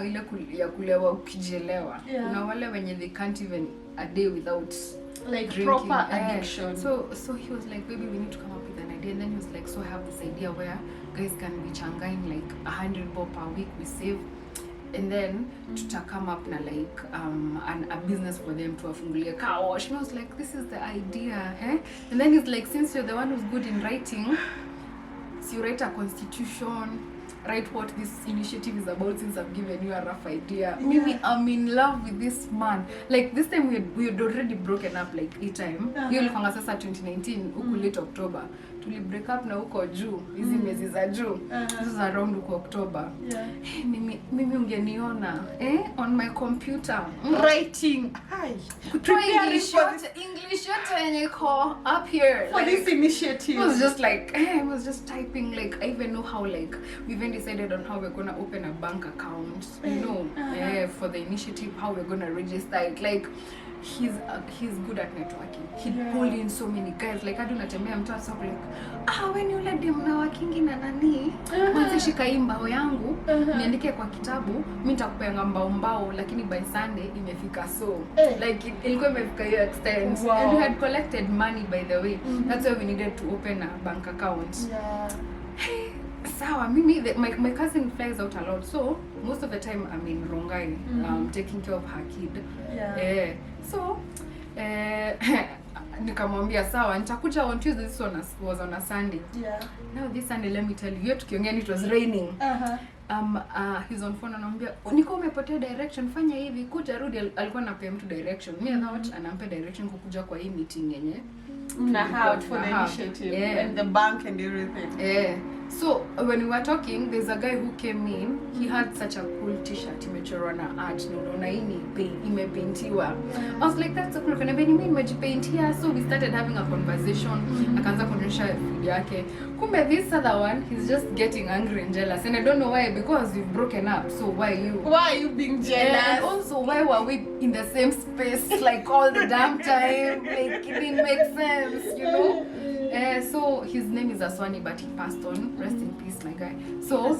ile ya kulewa ukijielewa. Kuna wale wenye they can't even a day without like drinking. Proper addiction. So he was like, baby, we need to come up with an idea. And then he was like, so I have this idea where guys can be changaing like 100 bob per week we save, and then to come up na like a business for them to afungulia car wash. And I was like, this is the idea, And then he's like, since you're the one who's good in writing, so you write a constitution, write what this initiative is about, since I've given you a rough idea. Maybe I'm in love with this man. Like this time we had already broken up like 8 times. Hiyo ilikuwa sasa 2019 huku late October. tuli break up na huko juu hizi miezi za juu. This is around huko October. Mimi ungeniona on my computer writing English yote yenye iko up here for this initiative. It was just like I was just typing, like I even know how, like we even decided on how we're gonna open a bank account, you know, for the initiative, how we're gonna register it. Like he's good at networking. He pulled in so many guys, like hadi unatembea mtu asoko like when you let them na wakingi na nani mwanze shika hii mbao yangu niandike kwa kitabu, mimi nitakupea mbao lakini by Sunday imefika. So like ilikuwa imefika hiyo extent. And we had collected money, by the way. That's why we needed to open a bank account. Sawa, mimi my cousin flies out a lot, so most of the time I'm in Rongai taking care of her kid. So nikamwambia sawa nitakuja on Tuesday. This one was on a Sunday. Now this Sunday, let me tell you, tukiongea it was raining. He's on phone anamwambia niko umepotea direction, fanya hivi, kuja rudi. Alikuwa anapea mtu direction, mimi thought anampa direction kukuja kwa hii meeting yenye na have for the initiative and the bank and everything. So when we were talking, there's a guy who came in. He had such a cool t-shirt imechorwa na art, unaona hii imepaintiwa. I was like, that's so cool. Kana mimi nimejipaintia. So we started having a conversation. Akaanza kuonyesha video yake. Kumbe this other one, he's just getting angry and jealous, and I don't know why, because we've broken up. So why are you being jealous? And also, why were we in the same space like all the damn time? Like it didn't make sense, you know. So his name is Aswani, but he passed on. Rest in peace, my guy. So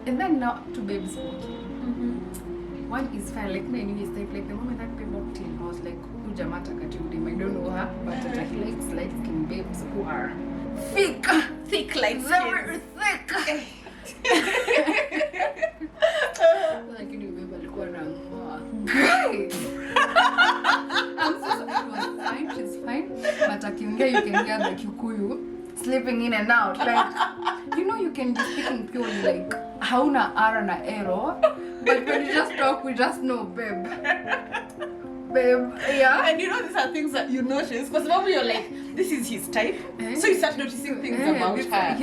and then now two babies smoking. One is fine, like me and his type. Like the moment that baby walked in, I was like, who Jamata Katudim? I don't know her, but he likes light skin babes who are thick like very thick. Like you babe alikuwa na guy. I'm so sorry. It was fine, she's fine. But akiongea, you can hear the Kikuyu slipping in and out. Like, you know, you can be speaking purely like hauna R na ero, but when you just talk, we just know, babe. And you know, these are things that you notice, because when you're like, this is his type, so you start noticing things about her.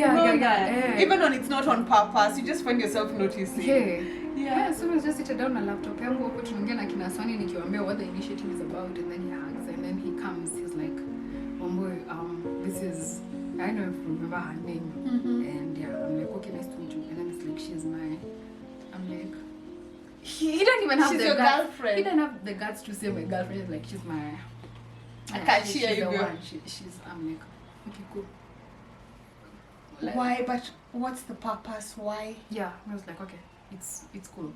Even when it's not on purpose, you just find yourself noticing. So we just sit down na laptop yangu hapo tunaongea na kina Swani nikiwaambia what the initiative is about, and then he hugs, and then he comes, he's like, Omboy, this is, I don't know if you remember her name. And I'm like, okay, nice to meet you. And then it's like, she's my, I'm like, he didn't even have she's the your guts. girlfriend. He didn't have the guts to say my girlfriend. He's like, she's my, I can't hear you, girl. She's, I'm like, okay, cool. Like, why? But what's the purpose? Why? Yeah, I was like, okay, it's cool.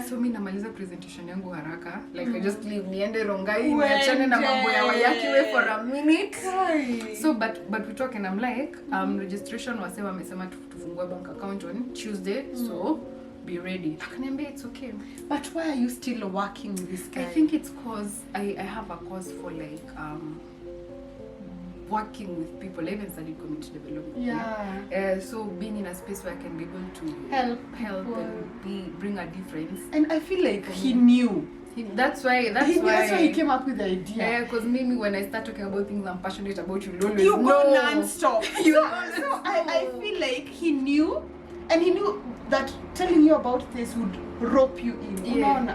So mi namaliza presentation yangu haraka, like I just leave niende Rongai niachane na mambo ya Wayakiwe for a minute. So but we talk and I'm like, registration wamesema tufungue bank account on Tuesday, so be ready. Akaniambia it's okay. But why are you still working with this guy? I think it's cause I have a cause for like working with people. I even studied community development. So being in a space where I can be able to help and bring a difference. And I feel like he knew. That's why he came up with the idea. Yeah, because maybe when I start talking about things I'm passionate about, you always go non-stop. So I feel like he knew, and he knew that telling you about this would rope you in.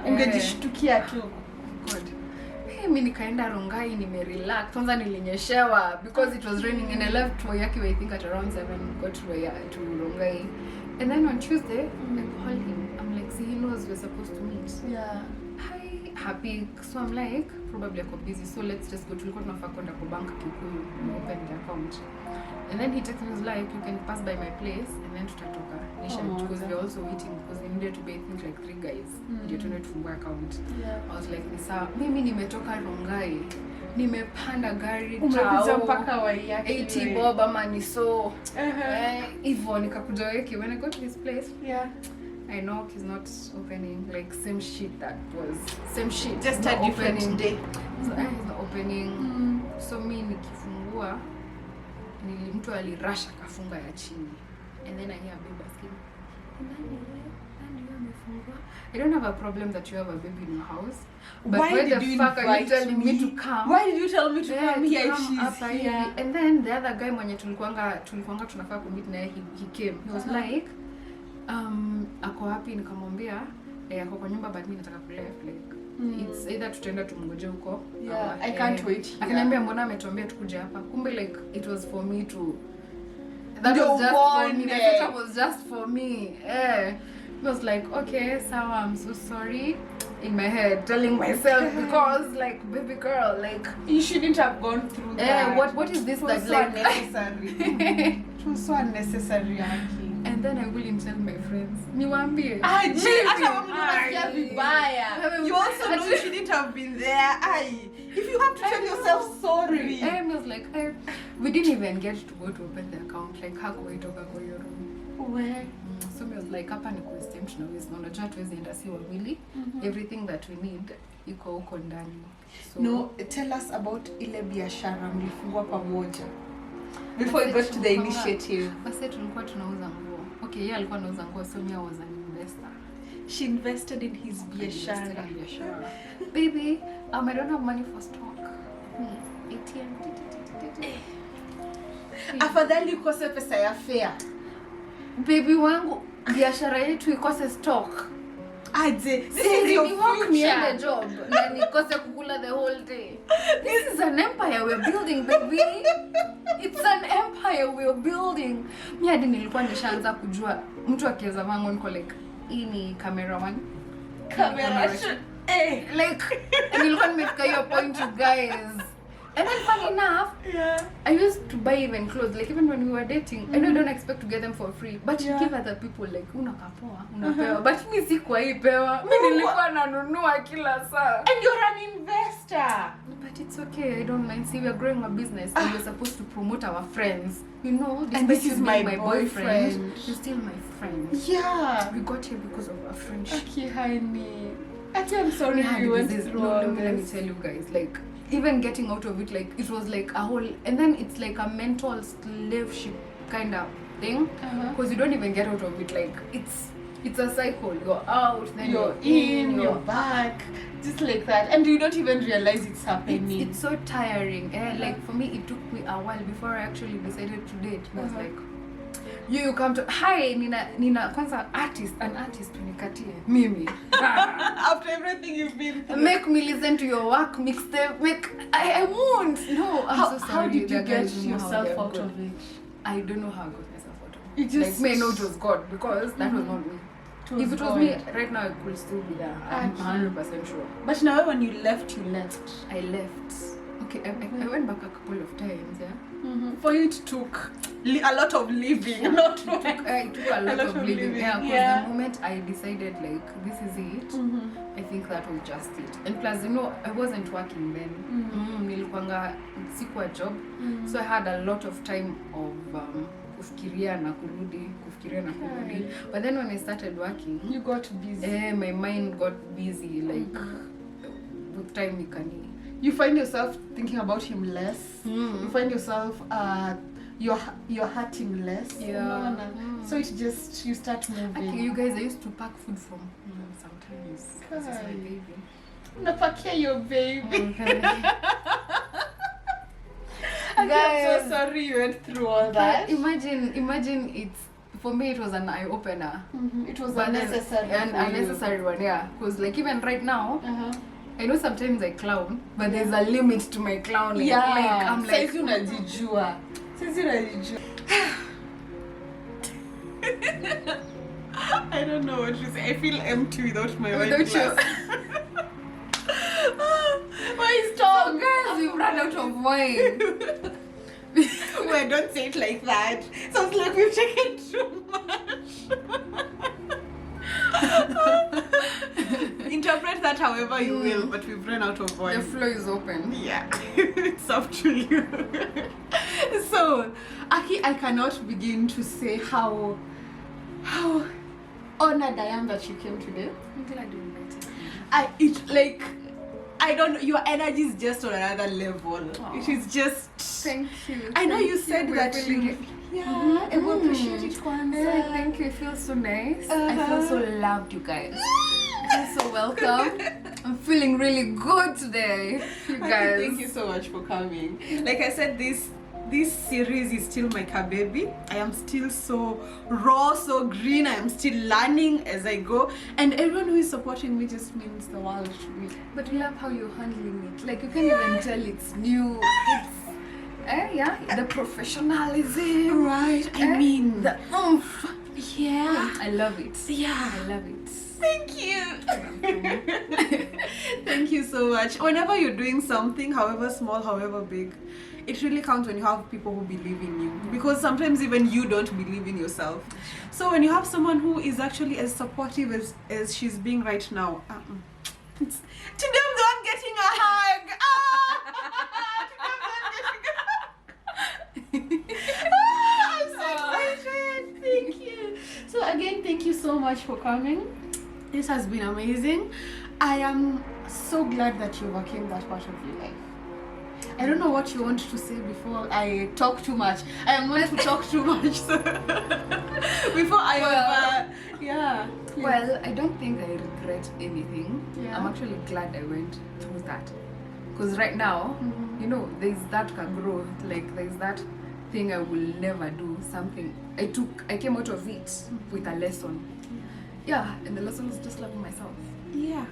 Ungejishtukia tu. God. Mimi nikaenda Rongai, nimerelax. Kwanza nilinyeshewa because it was raining, and I left Wayakiwe I think at around 7, got to Rongai. And then on Tuesday, I called him. I'm like, see, he knows we're supposed to meet. Hi, happy. So I'm like, probably I got busy, so let's just go. Tulikuwa tunafaa kwenda kwa bank Kikuyu, open the account. And then he texted me, was like, you can pass by my place and then tutatoka. Because we're also waiting, because we needed to be, I think, like 3 guys. Ndio tuende tufungue account. I was like, nisa, mimi nimetoka Rongai. Nimepanda gari umekuja mpaka Wayakiwe 80 bob ama ni so hivyo nikakuja Wayakiwe. When I got to this place, I know he's not opening, like same shit, just a different day. So he's not opening. So mi nikifungua mtu alirasha kafunga ya chini, and then I hear baby asking, nani yeye amefunga I don't have a problem that you have a baby in your house. But why why did the you fuck are you invite telling me to me? come? Why did you tell me to Yeah, come here if come she's hapa here? hivi. And then the other guy mwenye tulikuanga tunafaa kumit naye, he came. He was like, ako wapi? Nikamwambia ako kwa nyumba but mimi nataka kuleft, like it's either tutaenda tumngoje huko. Yeah, I can't wait here. Akaniambia mbona ametuambia tukuje hapa? Kumbe like it was for me to, that Ndio was just for me. uone. The setup was just for me. It was like, okay, sawa, I'm so sorry. In my head, telling myself, because like, baby girl, like, You shouldn't have gone through that. what is this It was that so like unnecessary. It was so unnecessary, Aki. And then I will tell my friends, niwaambie. Hata unasikia vibaya. You also know you shouldn't have been there. If you have to tell yourself sorry. I was like, we didn't even get to go to open the account. Like, hakuitoka kwa hiyo room. Where? So I was like, hapa ni kuestem tunaweza. Unajua tuwezi enda si wawili. Everything that we need iko huko ndani. So, No, tell us about ile biashara mlifungua pamoja. Before you got to the initiative. Basi tulikuwa tunauza nguo. Okay, yeye alikuwa anauza nguo, so mimi was an investor. She invested in his biashara. Baby, I don't have money for stock. ATM. Afadhali ukose pesa ya fare. Baby wangu, biashara yetu ikose stock. Aje, this is your future. Niende job na nikose kukula the whole day. This is an empire we're building, baby. It's an empire we're building. Mimi hadi nilikuwa nishaanza kujua mtu akiweza vangu niko like, hii ni cameraman. Like, nilikuwa nimefika hiyo point, you guys. And then funny enough, I used to buy even clothes, like even when we were dating. I know you don't expect to get them for free, but you give other people like, unakapoa, unapewa. But mimi sikuwa hii pewa. Mimi nilikuwa nanunua kila saa. And you're an investor. But it's okay, I don't mind. See, we are growing a business and we're supposed to promote our friends. You know, And this despite is you my being boyfriend. You're still my friend. Yeah. We got here because of our friendship. Okay, honey. Actually, I'm sorry you went through all let me this. tell you guys, like, even getting out of it, like, it was like a whole, and then it's like a mental slave ship kind of thing, because you don't even get out of it. Like, it's a cycle. You're out, then You're in, you're back, just like that, and you don't even realize it's happening. It's so tiring. Like, for me, it took me a while before I actually decided to date. I was like, you come to, hi, Nina kwanza an artist unikatie mimi. After everything you've been through. Make me listen to your work mixtape. I won't. No, I'm so sorry. How did you The get guys don't know how yourself they're out good. of it? I don't know how I got myself out of it. You just like, may know it was God, because that was not me. If it was me, right now I could still be there. I'm 100% sure. But now when you left, I left. Okay, I went back a couple of times, yeah. For you it took a lot of living, not It took a lot of living. Yeah, because the moment I decided, like, this is it, I think that was just it. And plus, you know, I wasn't working then. Nilikuanga sikuwa job. So I had a lot of time of kufikiria na kurudi. But then when I started working, you got busy. My mind got busy, like, with time you find yourself thinking about him less. You find yourself you're hurting less. Yeah. So it just, you start moving. Okay, you guys, I used to pack food from home sometimes. This is my baby. Unapakia your baby. I'm Guys, so sorry you went through all that. Imagine it's, for me it was an eye opener. It was But unnecessary. An unnecessary one, yeah. Because like even right now, I know sometimes I clown, but there's a limit to my clowning. Yeah. Like, I'm like, Saizi unajijua. I don't know what to say. I feel empty without my wine Without you. glass. Why stop? oh guys, we've run out of wine. Wait, don't say it like that. Sounds like we've taken too much. Interpret that however you will, but we've run out of wine. The floor is open. Yeah, it's up to you. So, Aki, I cannot begin to say how honored I am that you came today. I'm glad you invited me. I don't know, your energy is just on another level. Aww. It is just... Thank you. I know you Thank said We're that feeling you... it. Yeah, I will appreciate it, Kwanzaa. Thank you. It feels so nice. I feel so loved, you guys. I feel so welcome. I'm feeling really good today, you guys. Thank you so much for coming. Like I said, this series is still my baby. I am still so raw, so green. I am still learning as I go, and everyone who is supporting me just means the world to me. But we love how you're handling it. Like you can't even tell it's new. It's the professionalism. Right. I mean, the oomph. Yeah. I love it. Yeah. I love it. Thank you. Thank you so much. Whenever you're doing something, however small, however big, it really counts when you have people who believe in you, because sometimes even you don't believe in yourself. So when you have someone who is actually as supportive as she's being right now, to them though I'm getting a hug. I'm so excited. Thank you. So again, thank you so much for coming. This has been amazing. I am so glad that you overcame that part of your life. I don't know what you want to say before I talk too much. I am going to talk too much. So before I Well, I don't think I regret anything. Yeah. I'm actually glad I went through that. Because right now, you know, there's that growth. Like there's that thing I will never do. Something I came out of it with a lesson. Yeah, and the lesson is just loving myself. Yeah.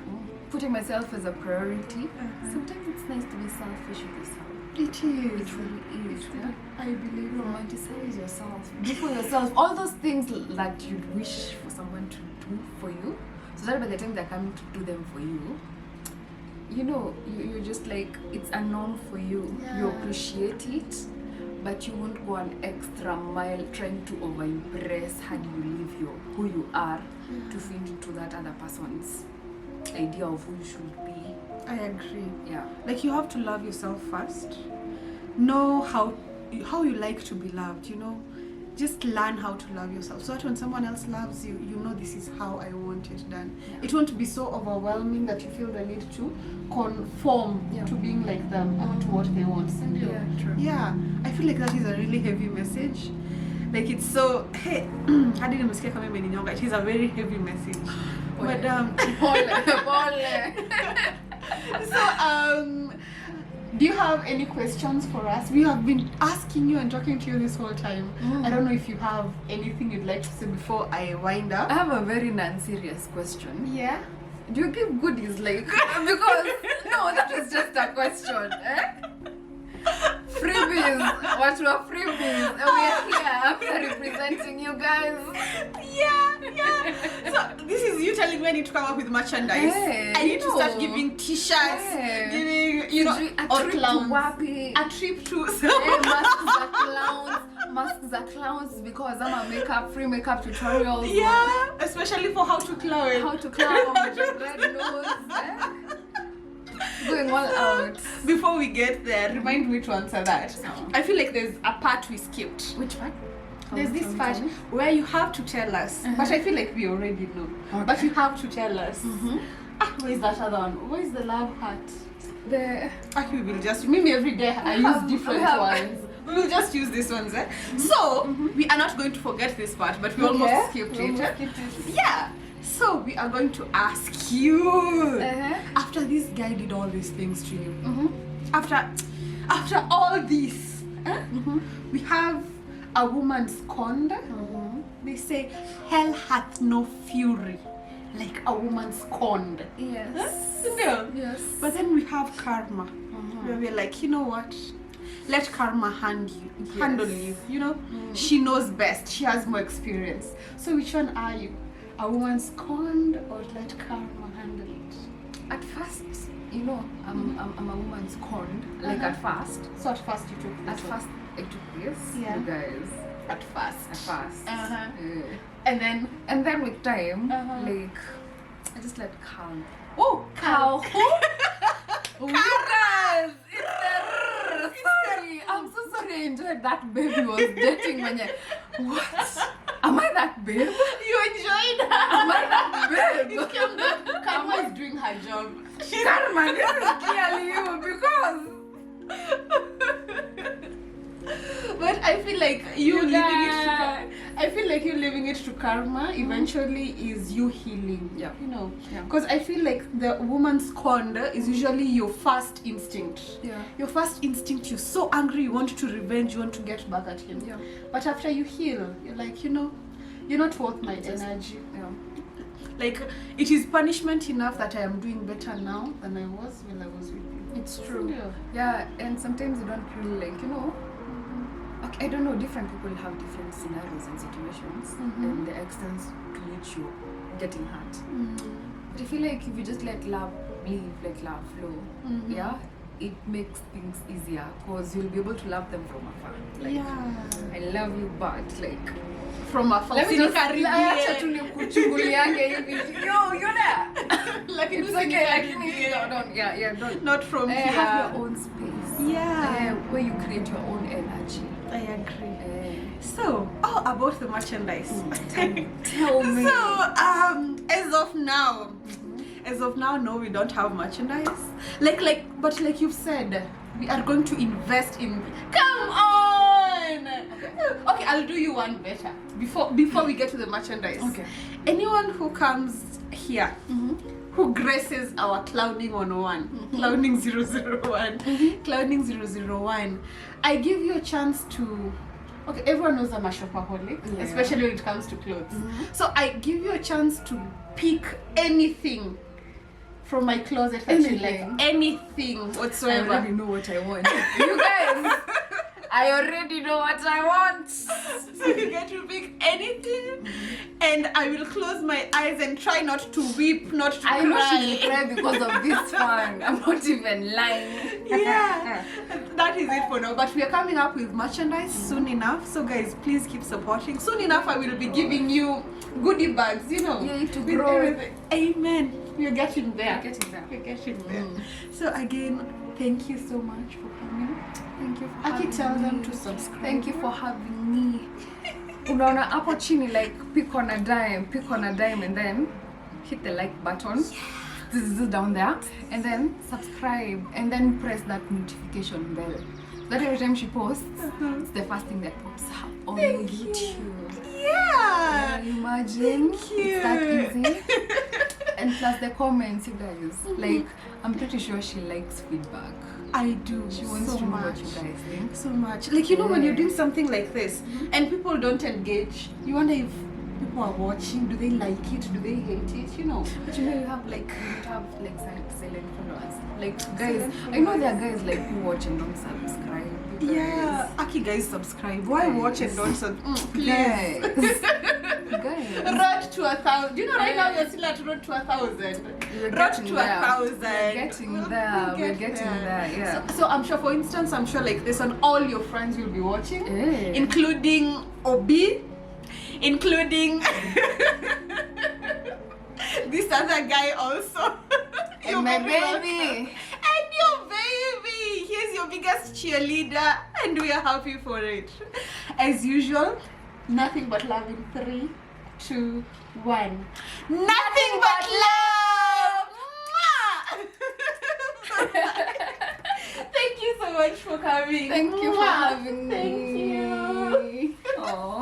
Putting myself as a priority. Sometimes it's nice to be selfish with yourself. It is. It really is. Yeah? I believe Romanticize yourself. Do for yourself all those things that you'd wish for someone to do for you. So that by the time they're coming to do them for you, you know, you're just like, it's a norm for you. Yeah. You appreciate it, but you won't go an extra mile trying to over-impress how do you live who you are to fit into that other person's idea of who you should be. I agree. Yeah. Like you have to love yourself first. Know how you like to be loved, you know. Just learn how to love yourself, so that when someone else loves you, you know this is how I want it done. Yeah. It won't be so overwhelming that you feel the need to conform to being like them or to what they want. Yeah, true. Yeah, I feel like that is a really heavy message. Like it's so, hey, hadi nimesikia kama imeninyonga. It is a very heavy message. But so do you have any questions for us? We have been asking you and talking to you this whole time. I don't know if you have anything you'd like to say before I wind up. I have a very non-serious question. Yeah. Do you give goodies like because no, that is just a question. Freebies. What were freebies? We are here after representing you guys. Yeah. So this is you telling me I need to come up with merchandise. Hey, I need to start giving t-shirts, giving a trip to Wapi. A trip to masks are clowns because I'm a free makeup tutorials. Yeah, especially for how to clown. How to clown with your red nose. Going all out. Before we get there, remind me to answer that. I feel like there's a part we skipped. Which part? There's this part where you have to tell us, but I feel like we already know. Okay. But you have to tell us. Where is that other one? Where is the love heart? We will just maybe every day I use different ones. We will just use these ones. So we are not going to forget this part, but we almost skipped it. Yeah. So we are going to ask you, after this guy did all these things to you, after all this, we have a woman scorned. They say hell hath no fury like a woman scorned. Yes. Yes. But then we have karma, where we're like, you know what? Let karma handle you. You know, she knows best. She has more experience. So which one are you? A woman scorned or let karma handle it? At first, you know, I'm a woman scorned. Like at first. So at first you took this. At first I took this. Yeah. You guys. At first. And then with time, like I just let calm. Oh, cow. Sorry, I'm so sorry. I enjoyed that baby was dating when what? Am I that babe? You enjoyed her. Am I that babe? Karma is doing her job. Karma, this is clearly you because. But I feel like you You leaving it lie. I feel like you leaving it to karma eventually is you healing. Yeah. You know. Yeah. Because I feel like the woman's scorned is usually your first instinct. Yeah. Your first instinct, you're so angry, you want to revenge, you want to get back at him. Yeah. But after you heal, you're like, you know, you're not worth my energy. Yeah. Like, it is punishment enough that I am doing better now than I was when I was with you. It's true. Yeah. Yeah, and sometimes you don't really like, you know, okay, I don't know, different people have different scenarios and situations and the extent to which you're getting hurt. But I feel like if you just let love live, let love flow, yeah, it makes things easier because you'll be able to love them from afar. Like, Yeah. I love you, but like, From afar. let me just Usinikaribie. acha tu nikuchunguliange hivi. Yo, you're there. Like, It's okay, like, don't, yeah, don't. Not from here. Have your own space. Yeah. Where you create your own energy. I agree. So, about the merchandise. Tell me. So, as of now, no, we don't have merchandise. But like you've said, we are going to invest in. Come on. Okay, I'll do you one better before we get to the merchandise. Okay. Anyone who comes here, who graces our Clowning 101, Clowning 001, Clowning 001, I give you a chance to. Okay, everyone knows I'm a shopaholic, Yeah. especially when it comes to clothes. So I give you a chance to pick anything from my closet that you like, Anything? anything I whatsoever. already know what I want. You guys, I already know what I want. So you get to pick anything, and I will close my eyes and try not to weep, not to I know cry. she'll cry because of this one. I'm not even lying. Yeah, that is it for now. But we are coming up with merchandise soon enough. So guys, please keep supporting. Soon enough, I will be giving you goodie bags. You know, Yeah, to with grow. everything. Amen. We're getting there. We're getting there. We're getting there. So again, thank you so much for coming. Thank you for Aki, having tell me. them to subscribe. Thank you for having me. Unaona hapo chini, like pick on a dime and then hit the like button. This is down there, and then subscribe and then press that notification bell. That every time she posts, it's the first thing that pops up on YouTube. Yeah. Can you imagine? Thank you. It's that easy. And plus the comments, you guys. Like, I'm pretty sure she likes feedback. I do. She wants so to know much. what you guys think. So much. Like, you know, when you're Yeah. doing something like this and people don't engage, you wonder if people are watching. Do they like it? Do they hate it? You know. But you know, you have like silent followers. Like guys, I know there are guys like who watch and don't subscribe. You guys. Yeah. Aki, guys, subscribe. Why Guys. watch and don't subscribe? Please. Guys. Guys. Road to 1,000. Do you know right now we're still at road to 1,000? We're Road getting to there. 1,000. We're getting there. We're get getting there. Yeah. So I'm sure, for instance, I'm sure like this one, all your friends will be watching, Eh. including Obi, including this other guy also. Your And my very baby. and your baby. He's your biggest cheerleader, and we are happy for it. As usual, nothing but love in 3, 2, 1. Nothing but love. Mwah! Thank you so much for coming. Thank you for Mwah! having me. Thank you. Aww.